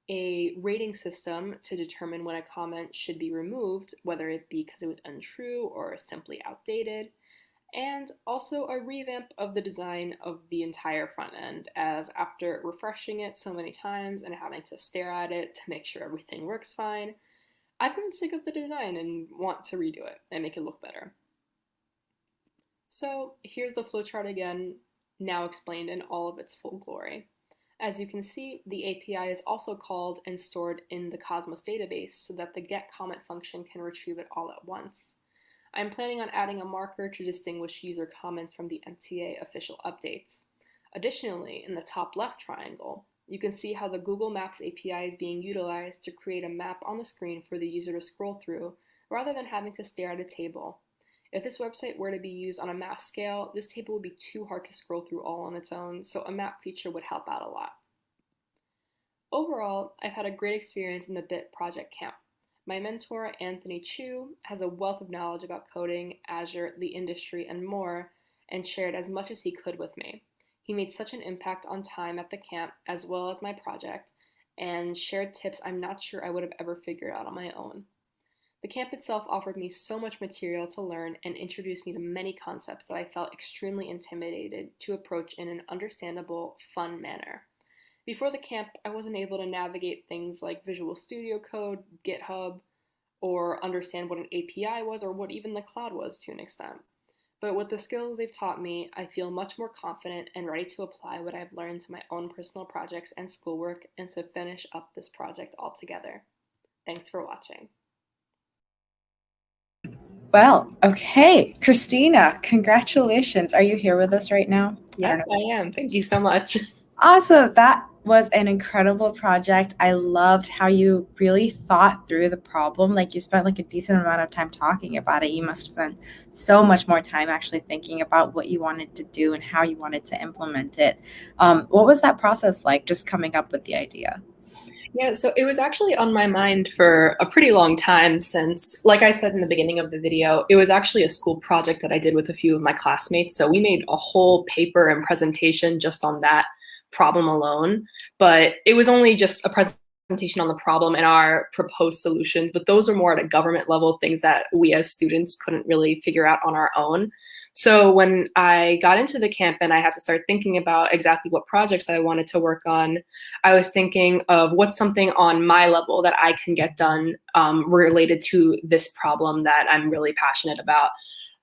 A rating system to determine when a comment should be removed, whether it be because it was untrue or simply outdated. And also a revamp of the design of the entire front end, as after refreshing it so many times and having to stare at it to make sure everything works fine, I've grown sick of the design and want to redo it and make it look better. So here's the flowchart again, now explained in all of its full glory. As you can see, the API is also called and stored in the Cosmos database so that the getComment function can retrieve it all at once. I'm planning on adding a marker to distinguish user comments from the Mta official updates. Additionally, in the top left triangle, you can see how the Google Maps API is being utilized to create a map on the screen for the user to scroll through, rather than having to stare at a table. If this website were to be used on a mass scale, this table would be too hard to scroll through all on its own, so a map feature would help out a lot. Overall, I've had a great experience in the Bit project camp. My mentor, Anthony Chu, has a wealth of knowledge about coding, Azure, the industry, and more, and shared as much as he could with me. He made such an impact on time at the camp as well as my project, and shared tips I'm not sure I would have ever figured out on my own. The camp itself offered me so much material to learn and introduced me to many concepts that I felt extremely intimidated to approach in an understandable, fun manner. Before the camp, I wasn't able to navigate things like Visual Studio Code, GitHub, or understand what an API was or what even the cloud was to an extent. But with the skills they've taught me, I feel much more confident and ready to apply what I've learned to my own personal projects and schoolwork and to finish up this project altogether. Thanks for watching. Well, okay. Christina, congratulations. Are you here with us right now? Yes, I am. Thank you so much. Awesome. That was an incredible project. I loved how you really thought through the problem. Like you spent like a decent amount of time talking about it. You must have spent so much more time actually thinking about what you wanted to do and how you wanted to implement it. What was that process like, just coming up with the idea? Yeah, so it was actually on my mind for a pretty long time since, like I said in the beginning of the video, it was actually a school project that I did with a few of my classmates. So we made a whole paper and presentation just on that problem alone, but it was only just a presentation on the problem and our proposed solutions, but those are more at a government level, things that we as students couldn't really figure out on our own. So when I got into the camp and I had to start thinking about exactly what projects I wanted to work on, I was thinking of what's something on my level that I can get done related to this problem that I'm really passionate about.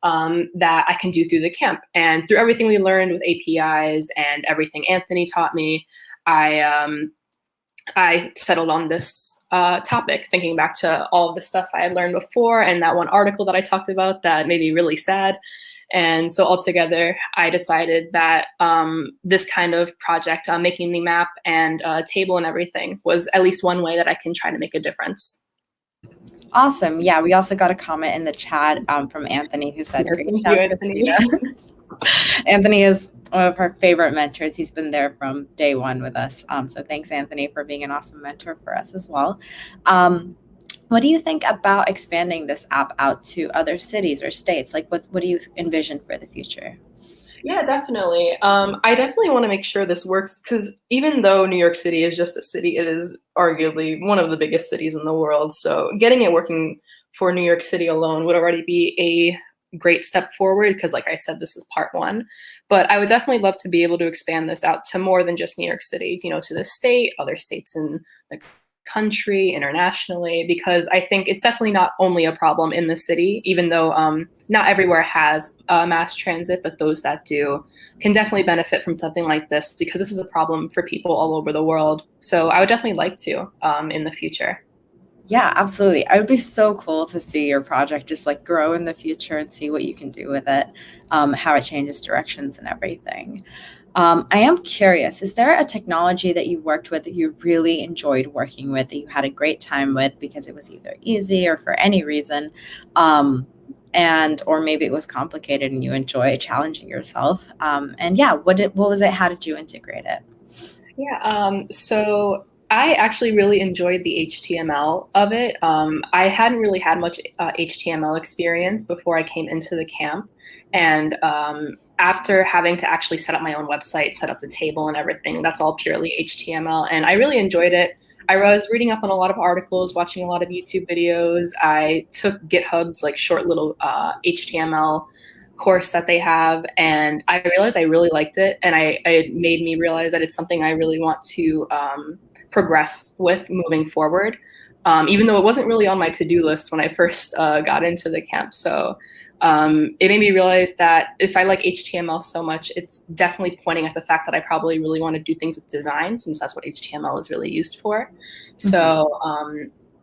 That I can do through the camp. And through everything we learned with APIs and everything Anthony taught me, I settled on this topic, thinking back to all of the stuff I had learned before and that one article that I talked about that made me really sad. And so altogether, I decided that this kind of project, making the map and table and everything, was at least one way that I can try to make a difference. Awesome. Yeah, we also got a comment in the chat from Anthony who said, Yes, great thank job, you, Anthony. Christina. Anthony is one of our favorite mentors. He's been there from day one with us. So thanks, Anthony, for being an awesome mentor for us as well. What do you think about expanding this app out to other cities or states? Like, what do you envision for the future? Yeah, definitely. I definitely want to make sure this works because even though New York City is just a city, it is arguably one of the biggest cities in the world. So getting it working for New York City alone would already be a great step forward because, like I said, this is part one. But I would definitely love to be able to expand this out to more than just New York City, to the state, other states in the country, internationally, because I think it's definitely not only a problem in the city, even though not everywhere has mass transit, but those that do can definitely benefit from something like this because this is a problem for people all over the world. So I would definitely like to in the future. Yeah, absolutely. It would be so cool to see your project just like grow in the future and see what you can do with it, how it changes directions and everything. I am curious, is there a technology that you worked with that you really enjoyed working with, that you had a great time with because it was either easy or for any reason, or maybe it was complicated and you enjoy challenging yourself? And yeah, what was it? How did you integrate it? Yeah, so I actually really enjoyed the HTML of it. I hadn't really had much HTML experience before I came into the camp. And after having to actually set up my own website, set up the table and everything, that's all purely HTML. And I really enjoyed it. I was reading up on a lot of articles, watching a lot of YouTube videos. I took GitHub's like short little HTML course that they have, and I realized I really liked it, and it made me realize that it's something I really want to progress with moving forward, even though it wasn't really on my to-do list when I first got into the camp. So it made me realize that if I like HTML so much, it's definitely pointing at the fact that I probably really want to do things with design, since that's what HTML is really used for. So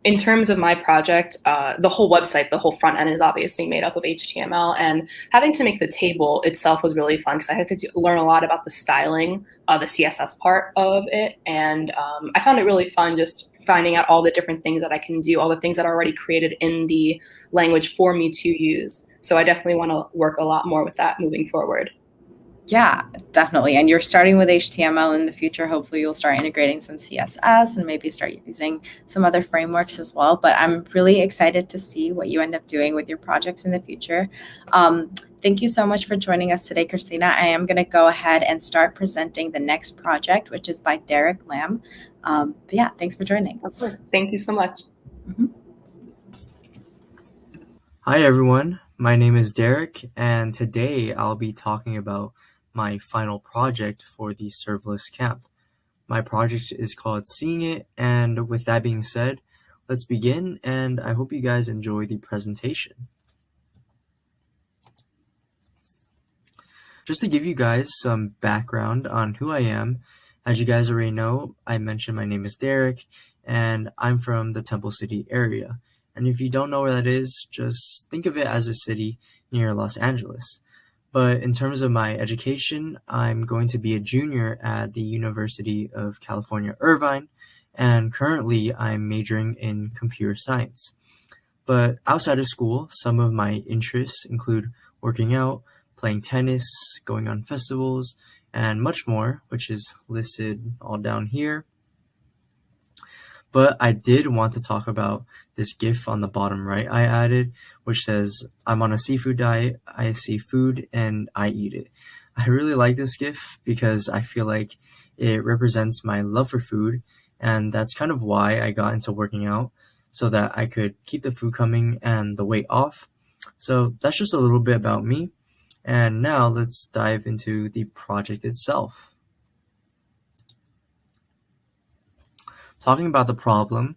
in terms of my project, the whole website, the whole front end is obviously made up of HTML, and having to make the table itself was really fun because I had to learn a lot about the styling, the CSS part of it, and I found it really fun just finding out all the different things that I can do, all the things that are already created in the language for me to use. So I definitely want to work a lot more with that moving forward. Yeah, definitely. And you're starting with HTML in the future. Hopefully you'll start integrating some CSS and maybe start using some other frameworks as well. But I'm really excited to see what you end up doing with your projects in the future. Thank you so much for joining us today, Christina. I am going to go ahead and start presenting the next project, which is by Derek Lamb. Yeah, thanks for joining. Of course. Thank you so much. Hi everyone, my name is Derek, and today I'll be talking about my final project for the serverless camp. My project is called Seeing It, and with that being said, let's begin, and I hope you guys enjoy the presentation. Just to give you guys some background on who I am, as you guys already know, I mentioned my name is Derek, and I'm from the Temple City area. And if you don't know where that is, just think of it as a city near Los Angeles. But in terms of my education, I'm going to be a junior at the University of California, Irvine, and currently I'm majoring in computer science. But outside of school, some of my interests include working out, playing tennis, going on festivals, and much more, which is listed all down here. But I did want to talk about this GIF on the bottom right I added, which says, I'm on a seafood diet, I see food, and I eat it. I really like this GIF because I feel like it represents my love for food, and that's kind of why I got into working out, so that I could keep the food coming and the weight off. So that's just a little bit about me. And now let's dive into the project itself. Talking about the problem,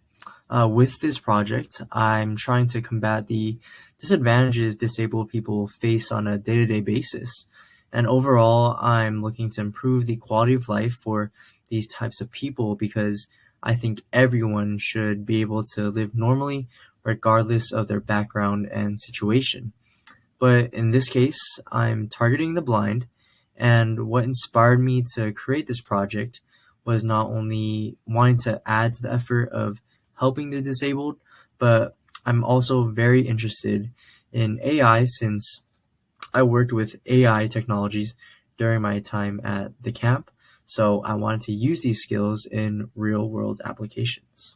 with this project, I'm trying to combat the disadvantages disabled people face on a day-to-day basis. And overall, I'm looking to improve the quality of life for these types of people because I think everyone should be able to live normally regardless of their background and situation. But in this case, I'm targeting the blind, and what inspired me to create this project was not only wanting to add to the effort of helping the disabled, but I'm also very interested in AI since I worked with AI technologies during my time at the camp, so I wanted to use these skills in real-world applications.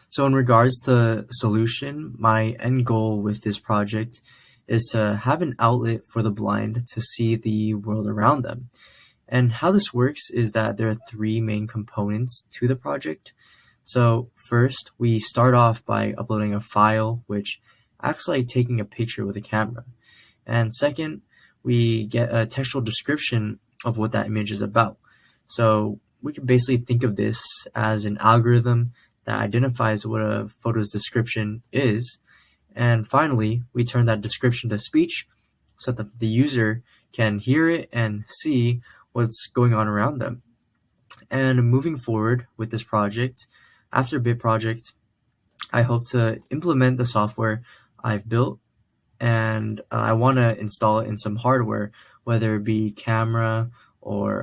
So in regards to solution, my end goal with this project is to have an outlet for the blind to see the world around them. And how this works is that there are three main components to the project. So first, we start off by uploading a file, which acts like taking a picture with a camera. And second, we get a textual description of what that image is about. So we can basically think of this as an algorithm that identifies what a photo's description is. And finally, we turn that description to speech so that the user can hear it and see what's going on around them. And moving forward with this project, after Bit Project, I hope to implement the software I've built, and I want to install it in some hardware, whether it be camera or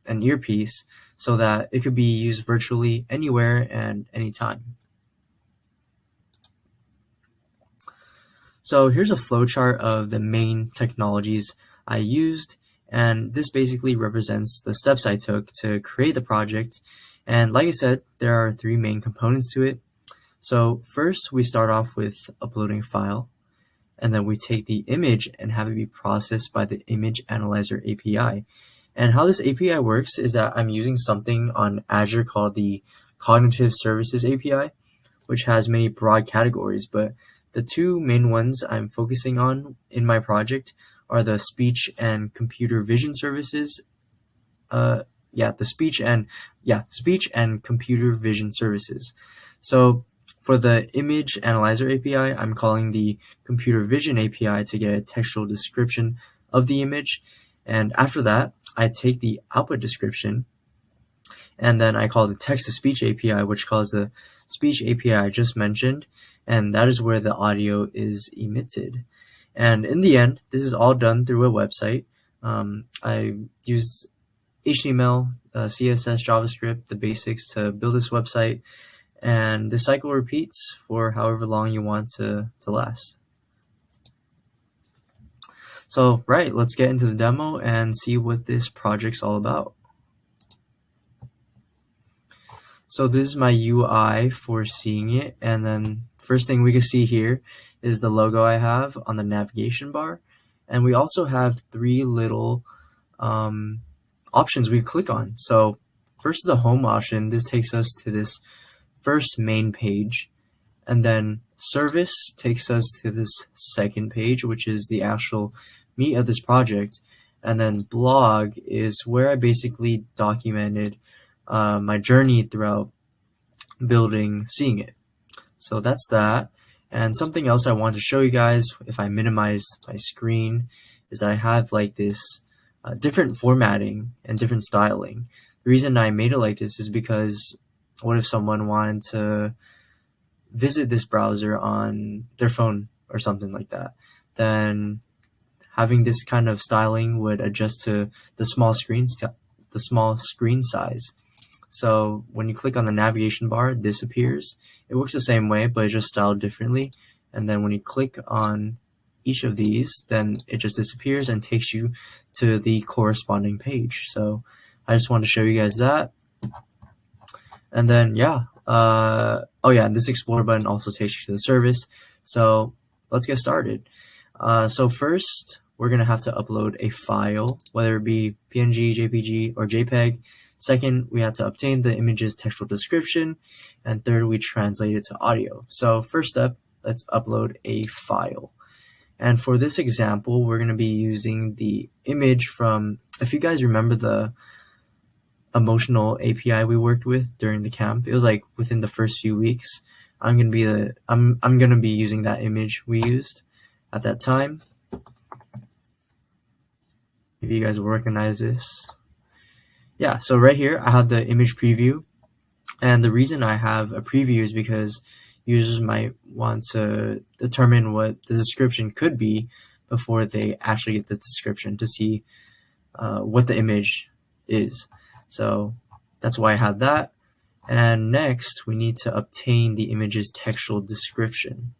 an earpiece, so that it could be used virtually anywhere and anytime. So here's a flowchart of the main technologies I used, and this basically represents the steps I took to create the project. And like I said, there are three main components to it. So first, we start off with uploading a file, and then we take the image and have it be processed by the Image Analyzer API. And how this API works is that I'm using something on Azure called the Cognitive Services API, which has many broad categories, but the two main ones I'm focusing on in my project are the speech and computer vision services. Speech and computer vision services. So for the Image Analyzer API, I'm calling the Computer Vision API to get a textual description of the image. And after that, I take the output description, and then I call the Text-to-Speech API, which calls the Speech API I just mentioned, and that is where the audio is emitted. And in the end, this is all done through a website. I used HTML, CSS, JavaScript, the basics to build this website, and the cycle repeats for however long you want to last. So, right, let's get into the demo and see what this project's all about. So this is my UI for seeing it, and then first thing we can see here is the logo I have on the navigation bar, and we also have three little options we click on. So first, the home option. This takes us to this first main page, and then service takes us to this second page, which is the actual meat of this project, and then blog is where I basically documented my journey throughout building seeing it. So that's that. And something else I want to show you guys, if I minimize my screen, is that I have like this different formatting and different styling. The reason I made it like this is because what if someone wanted to visit this browser on their phone or something like that? Then having this kind of styling would adjust to the small screen size. So when you click on the navigation bar, this appears. It works the same way, but it's just styled differently. And then when you click on each of these, then it just disappears and takes you to the corresponding page. So I just wanted to show you guys that. And then, this Explore button also takes you to the service. So let's get started. So first, we're going to have to upload a file, whether it be PNG, JPG, or JPEG. Second, we have to obtain the image's textual description. And third, we translate it to audio. So first step, let's upload a file. And for this example, we're going to be using the image from, if you guys remember the emotional API we worked with during the camp, it was like within the first few weeks. I'm going to be using that image we used at that time. If you guys will recognize this. yeah, so right here I have the image preview. And the reason I have a preview is because users might want to determine what the description could be before they actually get the description to see what the image is. So that's why I have that. And next, we need to obtain the image's textual description.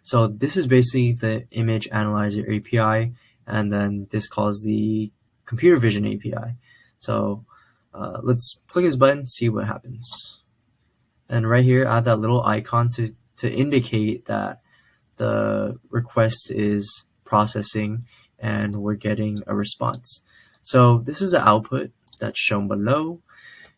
So this is basically the image analyzer API, and then this calls the computer vision API. So let's click this button, see what happens. And right here, I have that little icon to indicate that the request is processing and we're getting a response. So this is the output that's shown below.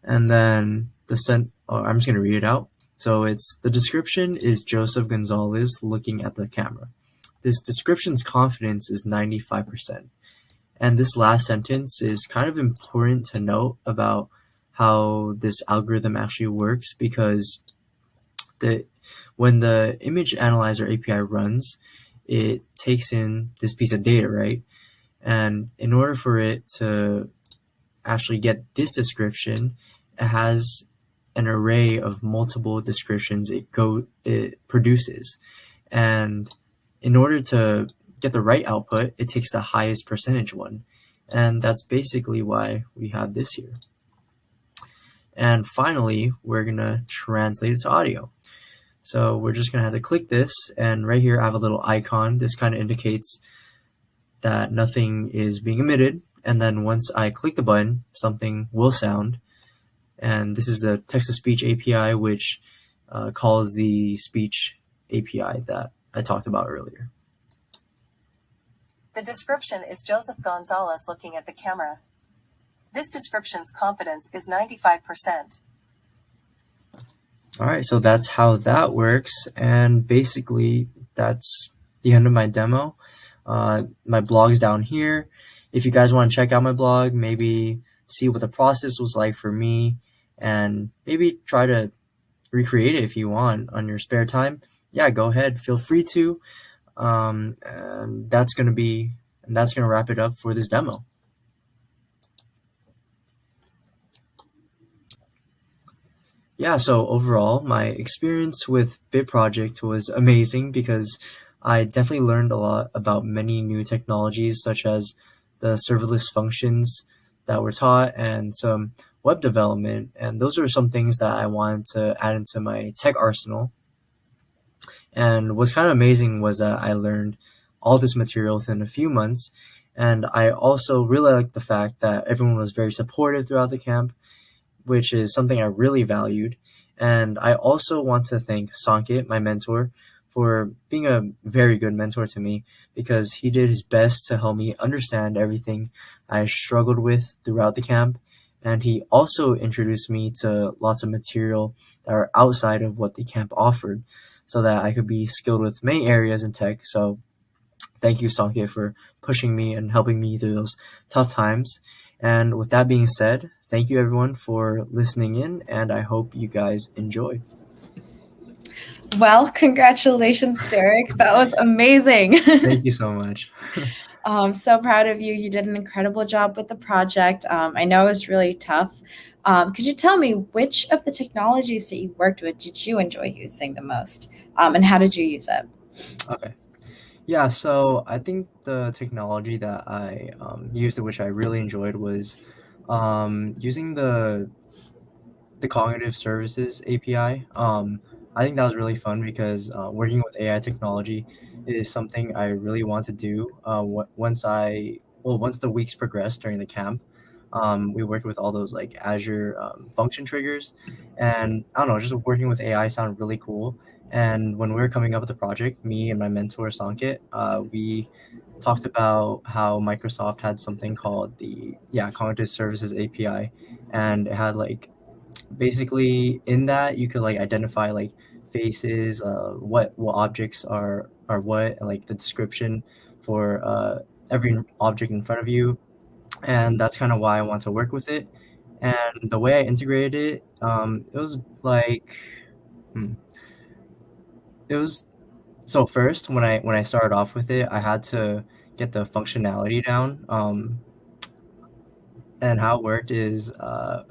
And then I'm just going to read it out. So the description is Joseph Gonzalez looking at the camera. This description's confidence is 95%. And this last sentence is kind of important to note about how this algorithm actually works, because when the image analyzer API runs, it takes in this piece of data, right? And in order for it to actually get this description, it has an array of multiple descriptions it produces. And in order to get the right output, it takes the highest percentage one. And that's basically why we have this here. And finally, we're going to translate it to audio. So we're just going to have to click this, and right here I have a little icon. This kind of indicates that nothing is being emitted. And then once I click the button, something will sound. And this is the text-to-speech API, which calls the speech API that I talked about earlier. The description is Joseph Gonzalez looking at the camera. This description's confidence is 95%. All right, so that's how that works. And basically, that's the end of my demo. My blog's down here. If you guys want to check out my blog, maybe see what the process was like for me, and maybe try to recreate it if you want on your spare time, yeah, go ahead. Feel free to. And that's gonna wrap it up for this demo. Yeah, so overall, my experience with Bit Project was amazing because I definitely learned a lot about many new technologies, such as the serverless functions that were taught and some web development. And those are some things that I wanted to add into my tech arsenal. And what's kind of amazing was that I learned all this material within a few months. And I also really liked the fact that everyone was very supportive throughout the camp, which is something I really valued. And I also want to thank Sanket, my mentor, for being a very good mentor to me, because he did his best to help me understand everything I struggled with throughout the camp. And he also introduced me to lots of material that are outside of what the camp offered, so that I could be skilled with many areas in tech. So thank you, Sanket, for pushing me and helping me through those tough times. And with that being said, thank you everyone for listening in, and I hope you guys enjoy. Well, congratulations, Derek. That was amazing. Thank you so much. I'm so proud of you. You did an incredible job with the project. I know it was really tough. Could you tell me which of the technologies that you worked with did you enjoy using the most, and how did you use it? Okay. Yeah, so I think the technology that I used, which I really enjoyed, was using the cognitive services API. I think that was really fun because working with AI technology is something I really want to do. Once the weeks progressed during the camp, we worked with all those like Azure function triggers, and I don't know, just working with AI sounded really cool. And when we were coming up with the project, me and my mentor Sanket, we talked about how Microsoft had something called the cognitive services API, and it had like basically in that you could like identify like faces, what objects are what, and like the description for every object in front of you. And that's kind of why I want to work with it. And the way I integrated it, it was like hmm, it was so first when I started off with it, I had to get the functionality down. And how it worked is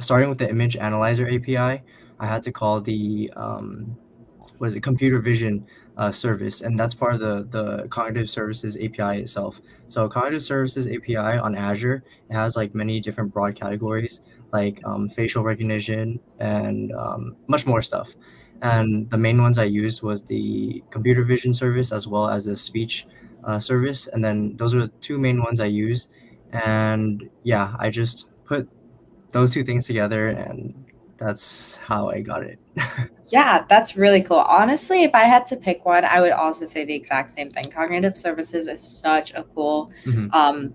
starting with the image analyzer API, I had to call the computer vision service, and that's part of the cognitive services API itself. So cognitive services API on Azure, it has like many different broad categories like facial recognition and much more stuff. And the main ones I used was the computer vision service as well as the speech service, and then those are the two main ones I use. And yeah, I just put those two things together, and that's how I got it. Yeah, that's really cool. Honestly, if I had to pick one, I would also say the exact same thing. Cognitive services is such a cool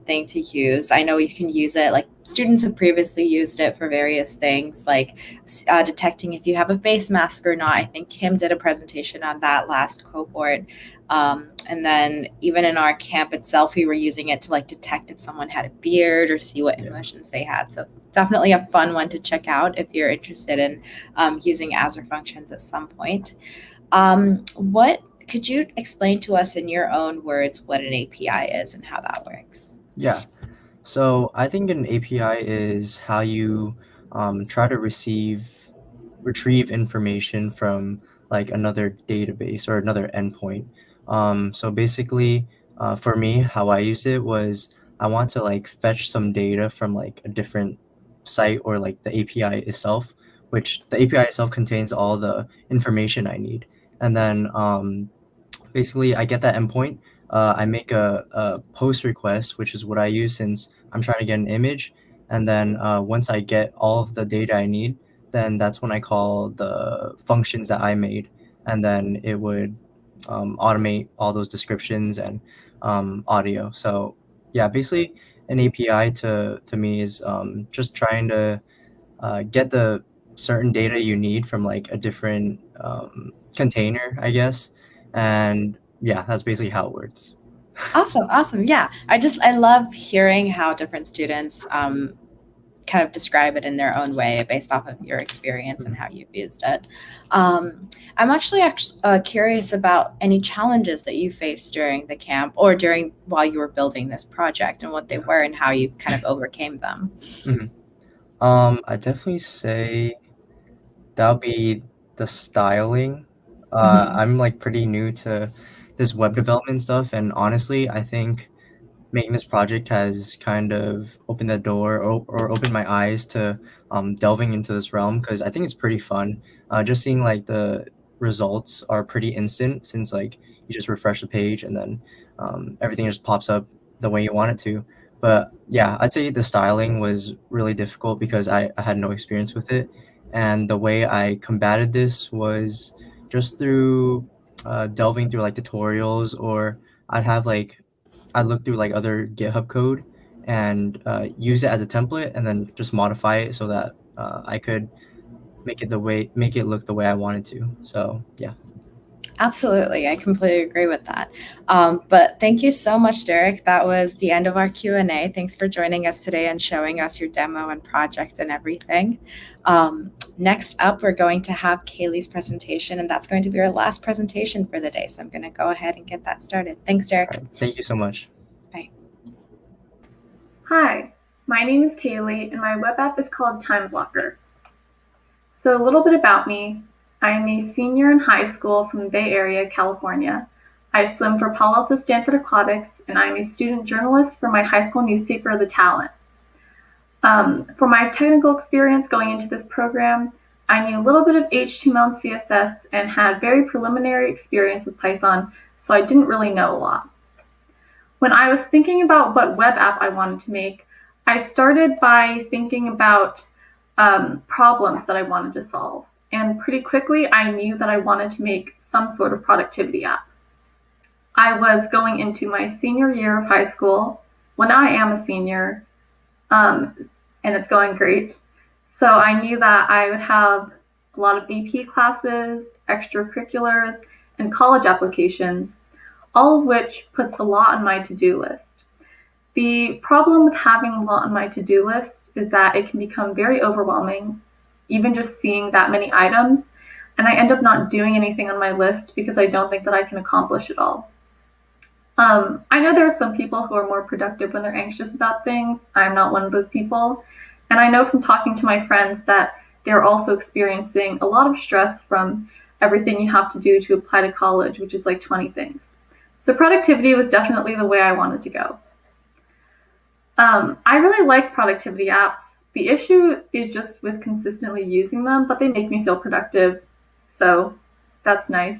thing to use. I know you can use it, like students have previously used it for various things, like detecting if you have a face mask or not. I think Kim did a presentation on that last cohort. And then even in our camp itself, we were using it to like detect if someone had a beard or see what emotions they had. So definitely a fun one to check out if you're interested in using Azure functions at some point. What could you explain to us in your own words what an API is and how that works? Yeah. So I think an API is how you try to retrieve information from like another database or another endpoint. So basically, for me, how I used it was I want to like fetch some data from like a different site or like the API itself, which the API itself contains all the information I need. And then basically I get that endpoint. I make a post request, which is what I use since I'm trying to get an image. And then once I get all of the data I need, then that's when I call the functions that I made. And then it would automate all those descriptions and audio. So yeah, basically an API to me is just trying to get the certain data you need from like a different container, I guess. And yeah, that's basically how it works. Awesome. Yeah, I love hearing how different students kind of describe it in their own way based off of your experience and how you've used it. I'm actually curious about any challenges that you faced during the camp or during while you were building this project and what they were and how you kind of overcame them. Mhm. I definitely say that would be the styling. I'm like pretty new to this web development stuff, and honestly, I think making this project has kind of opened the door or opened my eyes to delving into this realm because I think it's pretty fun. Just seeing like the results are pretty instant since like you just refresh the page and then everything just pops up the way you want it to. But yeah, I'd say the styling was really difficult because I had no experience with it. And the way I combated this was just through delving through like tutorials, or I'd have like I look through like other GitHub code and use it as a template and then just modify it so that I could make it look the way I wanted to. So yeah. Absolutely. I completely agree with that. But thank you so much, Derek. That was the end of our Q&A. Thanks for joining us today and showing us your demo and project and everything. Next up, we're going to have Kaylee's presentation, and that's going to be our last presentation for the day. So I'm going to go ahead and get that started. Thanks, Derek. All right. Thank you so much. Bye. Hi, my name is Kaylee, and my web app is called Time Blocker. So a little bit about me. I am a senior in high school from the Bay Area, California. I swim for Palo Alto Stanford Aquatics, and I'm a student journalist for my high school newspaper, The Talent. For my technical experience going into this program, I knew a little bit of HTML and CSS and had very preliminary experience with Python, so I didn't really know a lot. When I was thinking about what web app I wanted to make, I started by thinking about problems that I wanted to solve. And pretty quickly, I knew that I wanted to make some sort of productivity app. I was going into my senior year of high school. Well, now I am a senior, and it's going great. So I knew that I would have a lot of AP classes, extracurriculars, and college applications, all of which puts a lot on my to-do list. The problem with having a lot on my to-do list is that it can become very overwhelming, even just seeing that many items, and I end up not doing anything on my list because I don't think that I can accomplish it all. I know there are some people who are more productive when they're anxious about things. I'm not one of those people. And I know from talking to my friends that they're also experiencing a lot of stress from everything you have to do to apply to college, which is like 20 things. So productivity was definitely the way I wanted to go. I really like productivity apps. The issue is just with consistently using them, but they make me feel productive. So that's nice.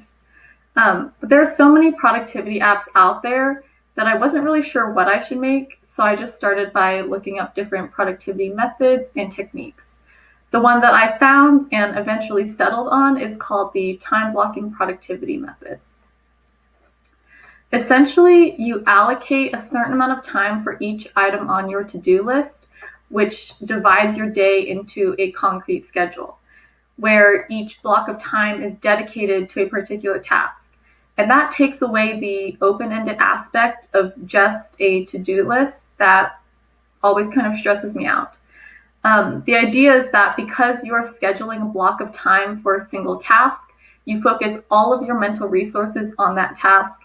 But there are so many productivity apps out there that I wasn't really sure what I should make. So I just started by looking up different productivity methods and techniques. The one that I found and eventually settled on is called the time blocking productivity method. Essentially, you allocate a certain amount of time for each item on your to-do list, which divides your day into a concrete schedule, where each block of time is dedicated to a particular task. And that takes away the open-ended aspect of just a to-do list that always kind of stresses me out. The idea is that because you are scheduling a block of time for a single task, you focus all of your mental resources on that task,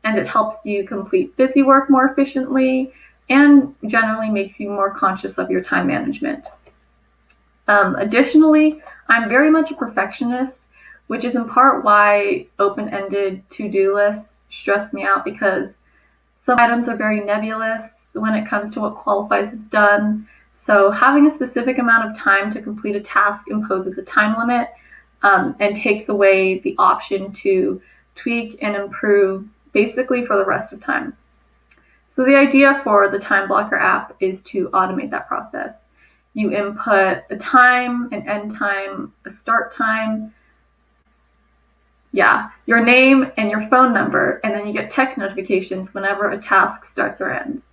and it helps you complete busy work more efficiently and generally makes you more conscious of your time management. Additionally, I'm very much a perfectionist, which is in part why open-ended to-do lists stress me out, because some items are very nebulous when it comes to what qualifies as done. So having a specific amount of time to complete a task imposes a time limit and takes away the option to tweak and improve basically for the rest of time. So the idea for the Time Blocker app is to automate that process. You input a time, an end time, a start time, your name and your phone number, and then you get text notifications whenever a task starts or ends.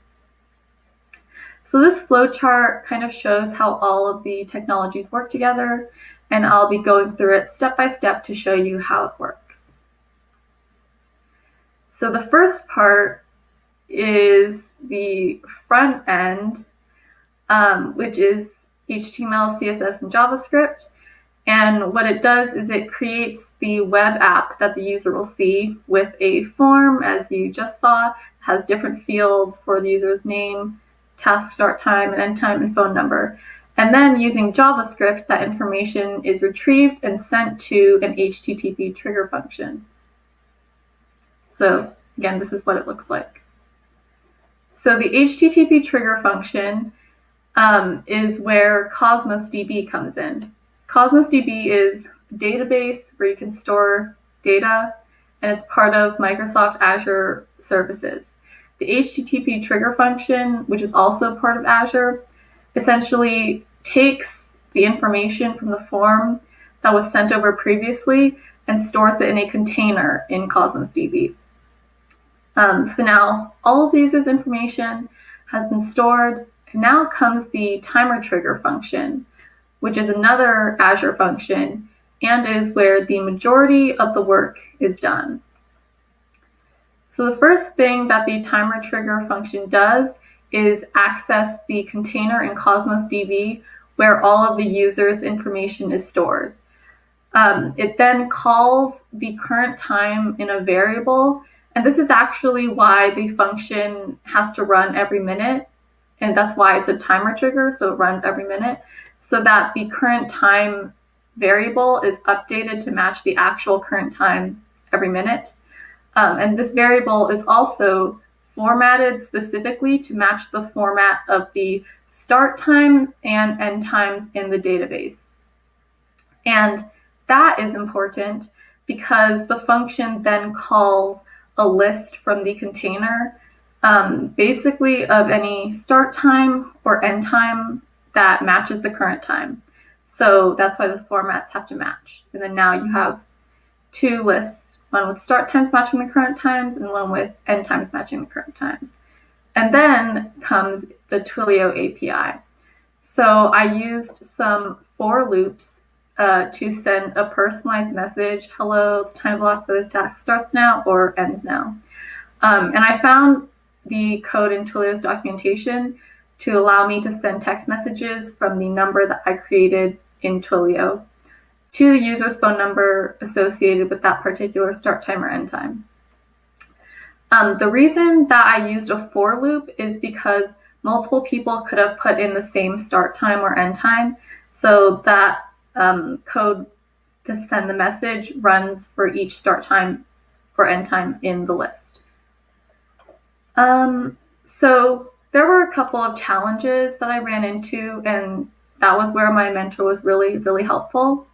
So this flowchart kind of shows how all of the technologies work together, and I'll be going through it step by step to show you how it works. So the first part is the front end, which is HTML, CSS, and JavaScript. And what it does is it creates the web app that the user will see with a form, as you just saw. It has different fields for the user's name, task start time, and end time, and phone number. And then using JavaScript, that information is retrieved and sent to an HTTP trigger function. So again, this is what it looks like. So the HTTP trigger function is where Cosmos DB comes in. Cosmos DB is a database where you can store data, and it's part of Microsoft Azure services. The HTTP trigger function, which is also part of Azure, essentially takes the information from the form that was sent over previously and stores it in a container in Cosmos DB. So now all of the user's information has been stored, and now comes the timer trigger function, which is another Azure function and is where the majority of the work is done. So the first thing that the timer trigger function does is access the container in Cosmos DB where all of the user's information is stored. It then calls the current time in a variable, and this is actually why the function has to run every minute, and that's why it's a timer trigger, so it runs every minute, so that the current time variable is updated to match the actual current time every minute. And this variable is also formatted specifically to match the format of the start time and end times in the database. And that is important because the function then calls a list from the container, basically of any start time or end time that matches the current time. So that's why the formats have to match. And then now you have two lists, one with start times matching the current times and one with end times matching the current times. And then comes the Twilio API. So I used some for loops to send a personalized message, hello, the time block for this task starts now or ends now. And I found the code in Twilio's documentation to allow me to send text messages from the number that I created in Twilio to the user's phone number associated with that particular start time or end time. The reason that I used a for loop is because multiple people could have put in the same start time or end time, so that code to send the message runs for each start time or end time in the list. So there were a couple of challenges that I ran into, and that was where my mentor was really, really helpful.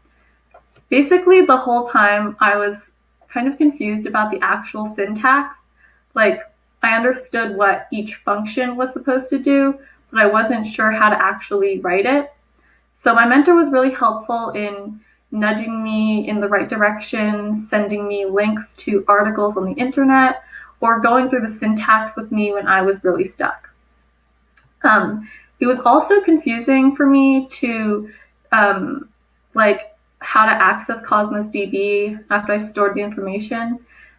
Basically, the whole time I was kind of confused about the actual syntax. Like, I understood what each function was supposed to do, but I wasn't sure how to actually write it. So my mentor was really helpful in nudging me in the right direction, sending me links to articles on the internet, or going through the syntax with me when I was really stuck. It was also confusing for me to like how to access Cosmos DB after I stored the information.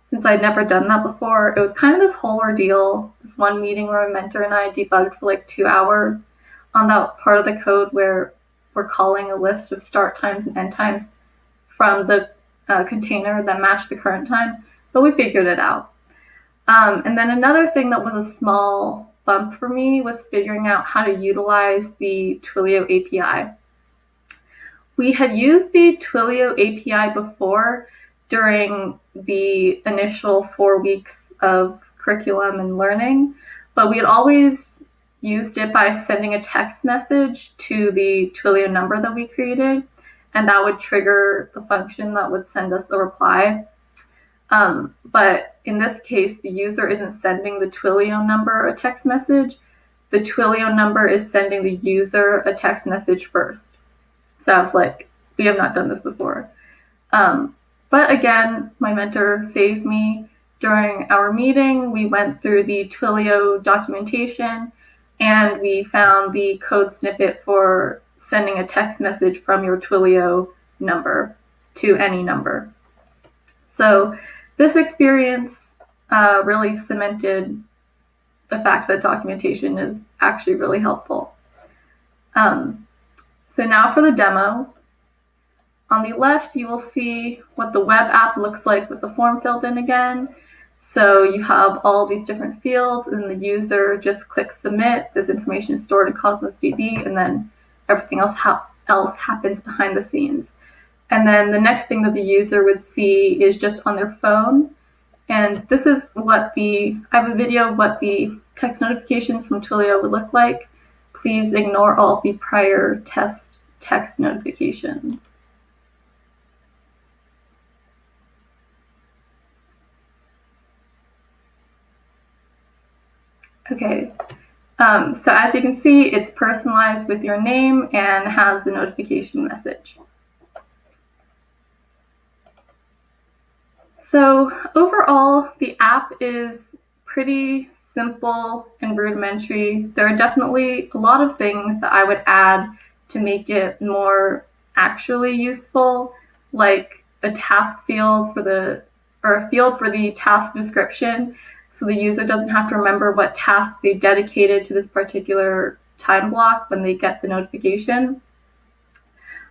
Since I'd never done that before, it was kind of this whole ordeal. This one meeting where my mentor and I debugged for like 2 hours on that part of the code where we're calling a list of start times and end times from the container that matched the current time, but we figured it out. And then another thing that was a small bump for me was figuring out how to utilize the Twilio API. We had used the Twilio API before during the initial 4 weeks of curriculum and learning, but we had always used it by sending a text message to the Twilio number that we created, and that would trigger the function that would send us a reply. But in this case, the user isn't sending the Twilio number a text message. The Twilio number is sending the user a text message first. So I was like, we have not done this before. But again, my mentor saved me. During our meeting, we went through the Twilio documentation and we found the code snippet for sending a text message from your Twilio number to any number. So this experience really cemented the fact that documentation is actually really helpful. So now for the demo. On the left, you will see what the web app looks like with the form filled in again. So you have all these different fields and the user just clicks submit. This information is stored in Cosmos DB, and then everything else happens behind the scenes. And then the next thing that the user would see is just on their phone. And this is what I have a video of what the text notifications from Twilio would look like. Please ignore all the prior text notifications. Okay, so as you can see, it's personalized with your name and has the notification message. So overall, the app is pretty simple and rudimentary. There are definitely a lot of things that I would add to make it more actually useful, like a task field or a field for the task description, so the user doesn't have to remember what task they dedicated to this particular time block when they get the notification.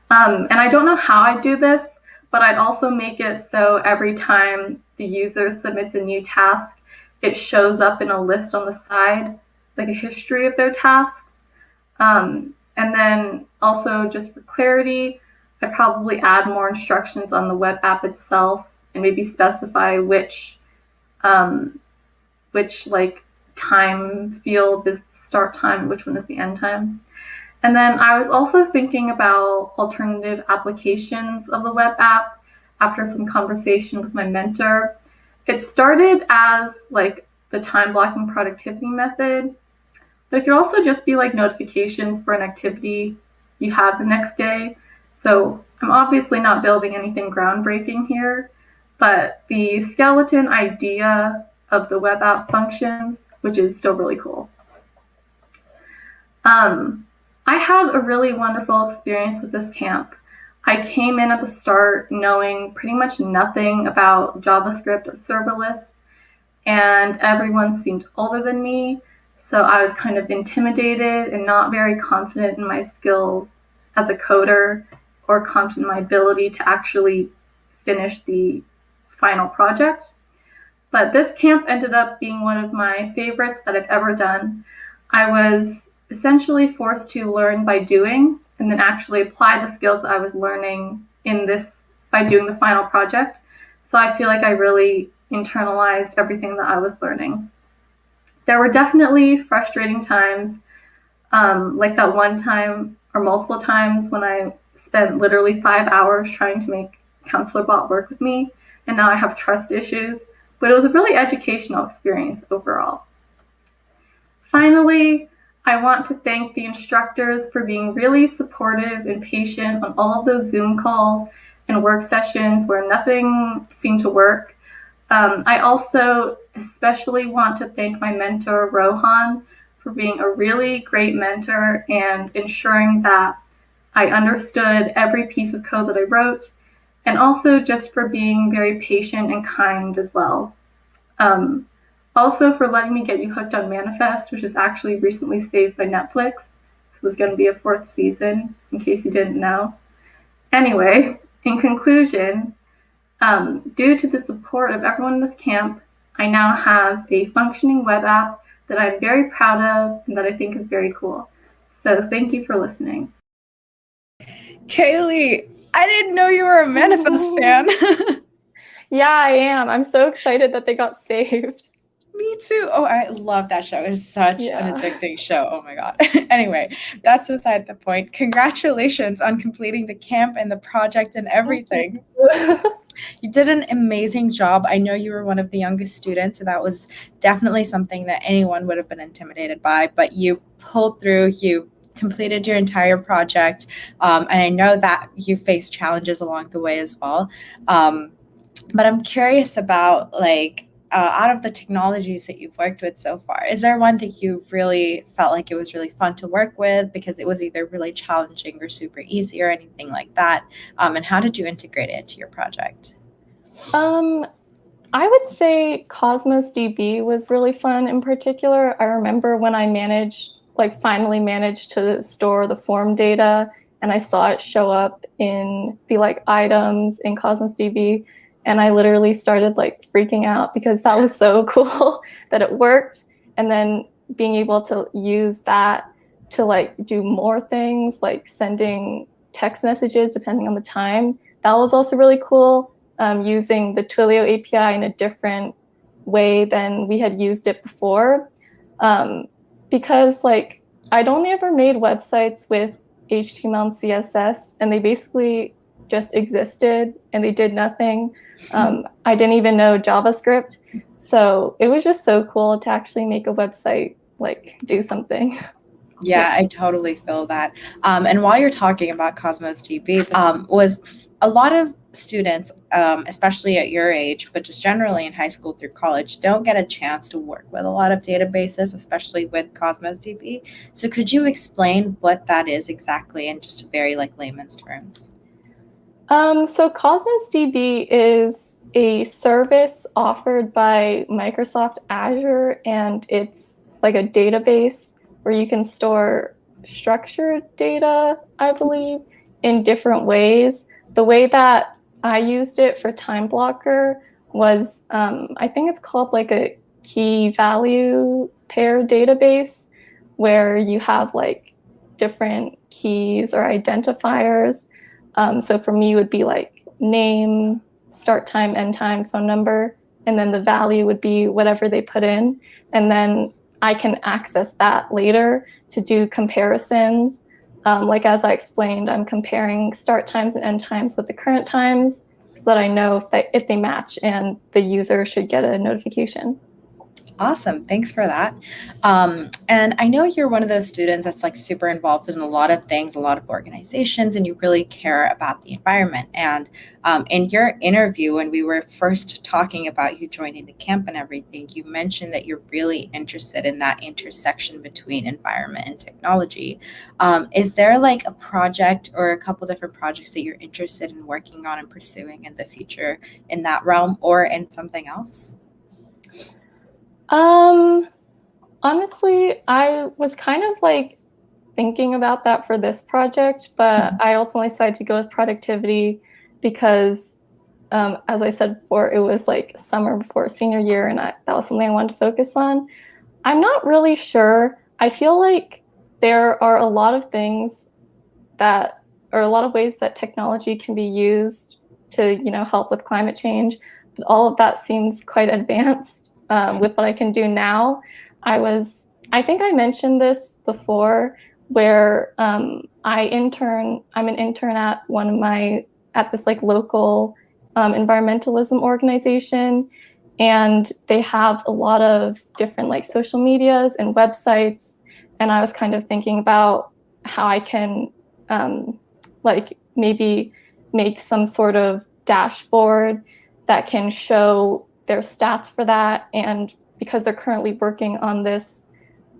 And I don't know how I do this, but I'd also make it so every time the user submits a new task, it shows up in a list on the side, like a history of their tasks. And then also, just for clarity, I'd probably add more instructions on the web app itself and maybe specify which like time field is the start time, which one is the end time. And then I was also thinking about alternative applications of the web app after some conversation with my mentor. It started as like the time blocking productivity method, but it could also just be like notifications for an activity you have the next day. So I'm obviously not building anything groundbreaking here, but the skeleton idea of the web app functions, which is still really cool. I had a really wonderful experience with this camp. I came in at the start knowing pretty much nothing about JavaScript or serverless, and everyone seemed older than me, so I was kind of intimidated and not very confident in my skills as a coder or confident in my ability to actually finish the final project. but this camp ended up being one of my favorites that I've ever done. I was essentially forced to learn by doing and then actually apply the skills that I was learning in this by doing the final project. So I feel like I really internalized everything that I was learning. There were definitely frustrating times, like that one time or multiple times when I spent literally 5 hours trying to make CounselorBot work with me, and now I have trust issues, but it was a really educational experience overall. Finally, I want to thank the instructors for being really supportive and patient on all of those Zoom calls and work sessions where nothing seemed to work. I also especially want to thank my mentor, Rohan, for being a really great mentor and ensuring that I understood every piece of code that I wrote, and also just for being very patient and kind as well. Also for letting me get you hooked on Manifest, which is actually recently saved by Netflix. So there's going to be a 4th season, in case you didn't know. Anyway, in conclusion, due to the support of everyone in this camp, I now have a functioning web app that I'm very proud of and that I think is very cool. So thank you for listening. Kaylee, I didn't know you were a Manifest fan. Yeah, I am. I'm so excited that they got saved. Me too. Oh, I love that show. It is such an addicting show. Oh my God. Anyway, that's beside the point. Congratulations on completing the camp and the project and everything. You did an amazing job. I know you were one of the youngest students, so that was definitely something that anyone would have been intimidated by, but you pulled through, you completed your entire project, and I know that you faced challenges along the way as well. But I'm curious about, like, out of the technologies that you've worked with so far, is there one that you really felt like it was really fun to work with because it was either really challenging or super easy or anything like that? And how did you integrate it into your project? I would say Cosmos DB was really fun in particular. I remember when I finally managed to store the form data and I saw it show up in the items in Cosmos DB. And I literally started freaking out because that was so cool that it worked. And then being able to use that to do more things, like sending text messages depending on the time. That was also really cool. Using the Twilio API in a different way than we had used it before. Because I'd only ever made websites with HTML and CSS, and they basically just existed and they did nothing. I didn't even know JavaScript. So it was just so cool to actually make a website do something. Yeah, I totally feel that. And while you're talking about Cosmos DB, was a lot of students, especially at your age, but just generally in high school through college, don't get a chance to work with a lot of databases, especially with Cosmos DB. So could you explain what that is exactly in just very layman's terms? So Cosmos DB is a service offered by Microsoft Azure, and it's like a database where you can store structured data, I believe, in different ways. The way that I used it for Time Blocker was, I think it's called a key value pair database, where you have different keys or identifiers. So for me, it would be name, start time, end time, phone number, and then the value would be whatever they put in. And then I can access that later to do comparisons. As I explained, I'm comparing start times and end times with the current times so that I know if they match, and the user should get a notification. Awesome. Thanks for that. And I know you're one of those students that's super involved in a lot of things, a lot of organizations, and you really care about the environment. And in your interview, when we were first talking about you joining the camp and everything, you mentioned that you're really interested in that intersection between environment and technology. Is there a project or a couple different projects that you're interested in working on and pursuing in the future in that realm or in something else? Honestly, I was kind of thinking about that for this project, but I ultimately decided to go with productivity because as I said before, it was like summer before senior year, and that was something I wanted to focus on. I'm not really sure. I feel like there are a lot of things that, or a lot of ways that technology can be used to, help with climate change, but all of that seems quite advanced with what I can do now. I think I mentioned this before, where I'm an intern at this like local environmentalism organization, and they have a lot of different like social medias and websites, and I was kind of thinking about how I can like maybe make some sort of dashboard that can show their stats for that. And because they're currently working on this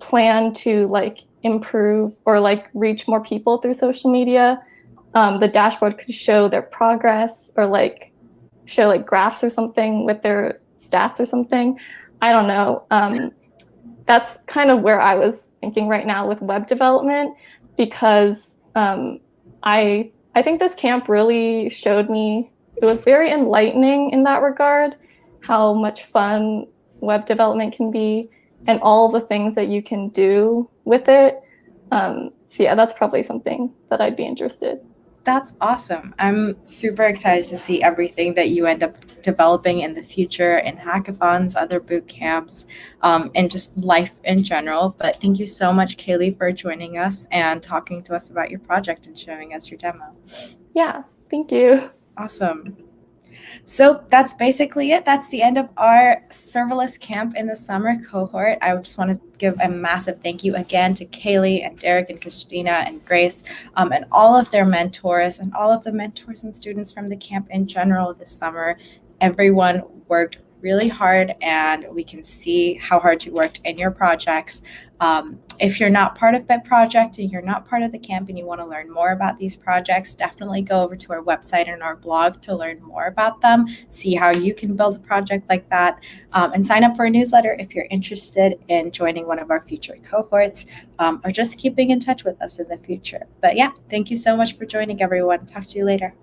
plan to like improve or like reach more people through social media, the dashboard could show their progress, or like show like graphs or something with their stats or something. I don't know. That's kind of where I was thinking right now with web development, because I think this camp really showed me, it was very enlightening in that regard, how much fun web development can be and all the things that you can do with it. So yeah, that's probably something that I'd be interested. That's awesome. I'm super excited to see everything that you end up developing in the future in hackathons, other boot camps, and just life in general. But thank you so much, Kaylee, for joining us and talking to us about your project and showing us your demo. Yeah, thank you. Awesome. So that's basically it. That's the end of our serverless camp in the summer cohort. I just want to give a massive thank you again to Kaylee and Derek and Christina and Grace, and all of their mentors and all of the mentors and students from the camp in general this summer. Everyone worked really hard, and we can see how hard you worked in your projects. If you're not part of BIT Project and you're not part of the camp and you want to learn more about these projects, definitely go over to our website and our blog to learn more about them, see how you can build a project like that, and sign up for a newsletter if you're interested in joining one of our future cohorts, or just keeping in touch with us in the future. But yeah, thank you so much for joining, everyone. Talk to you later.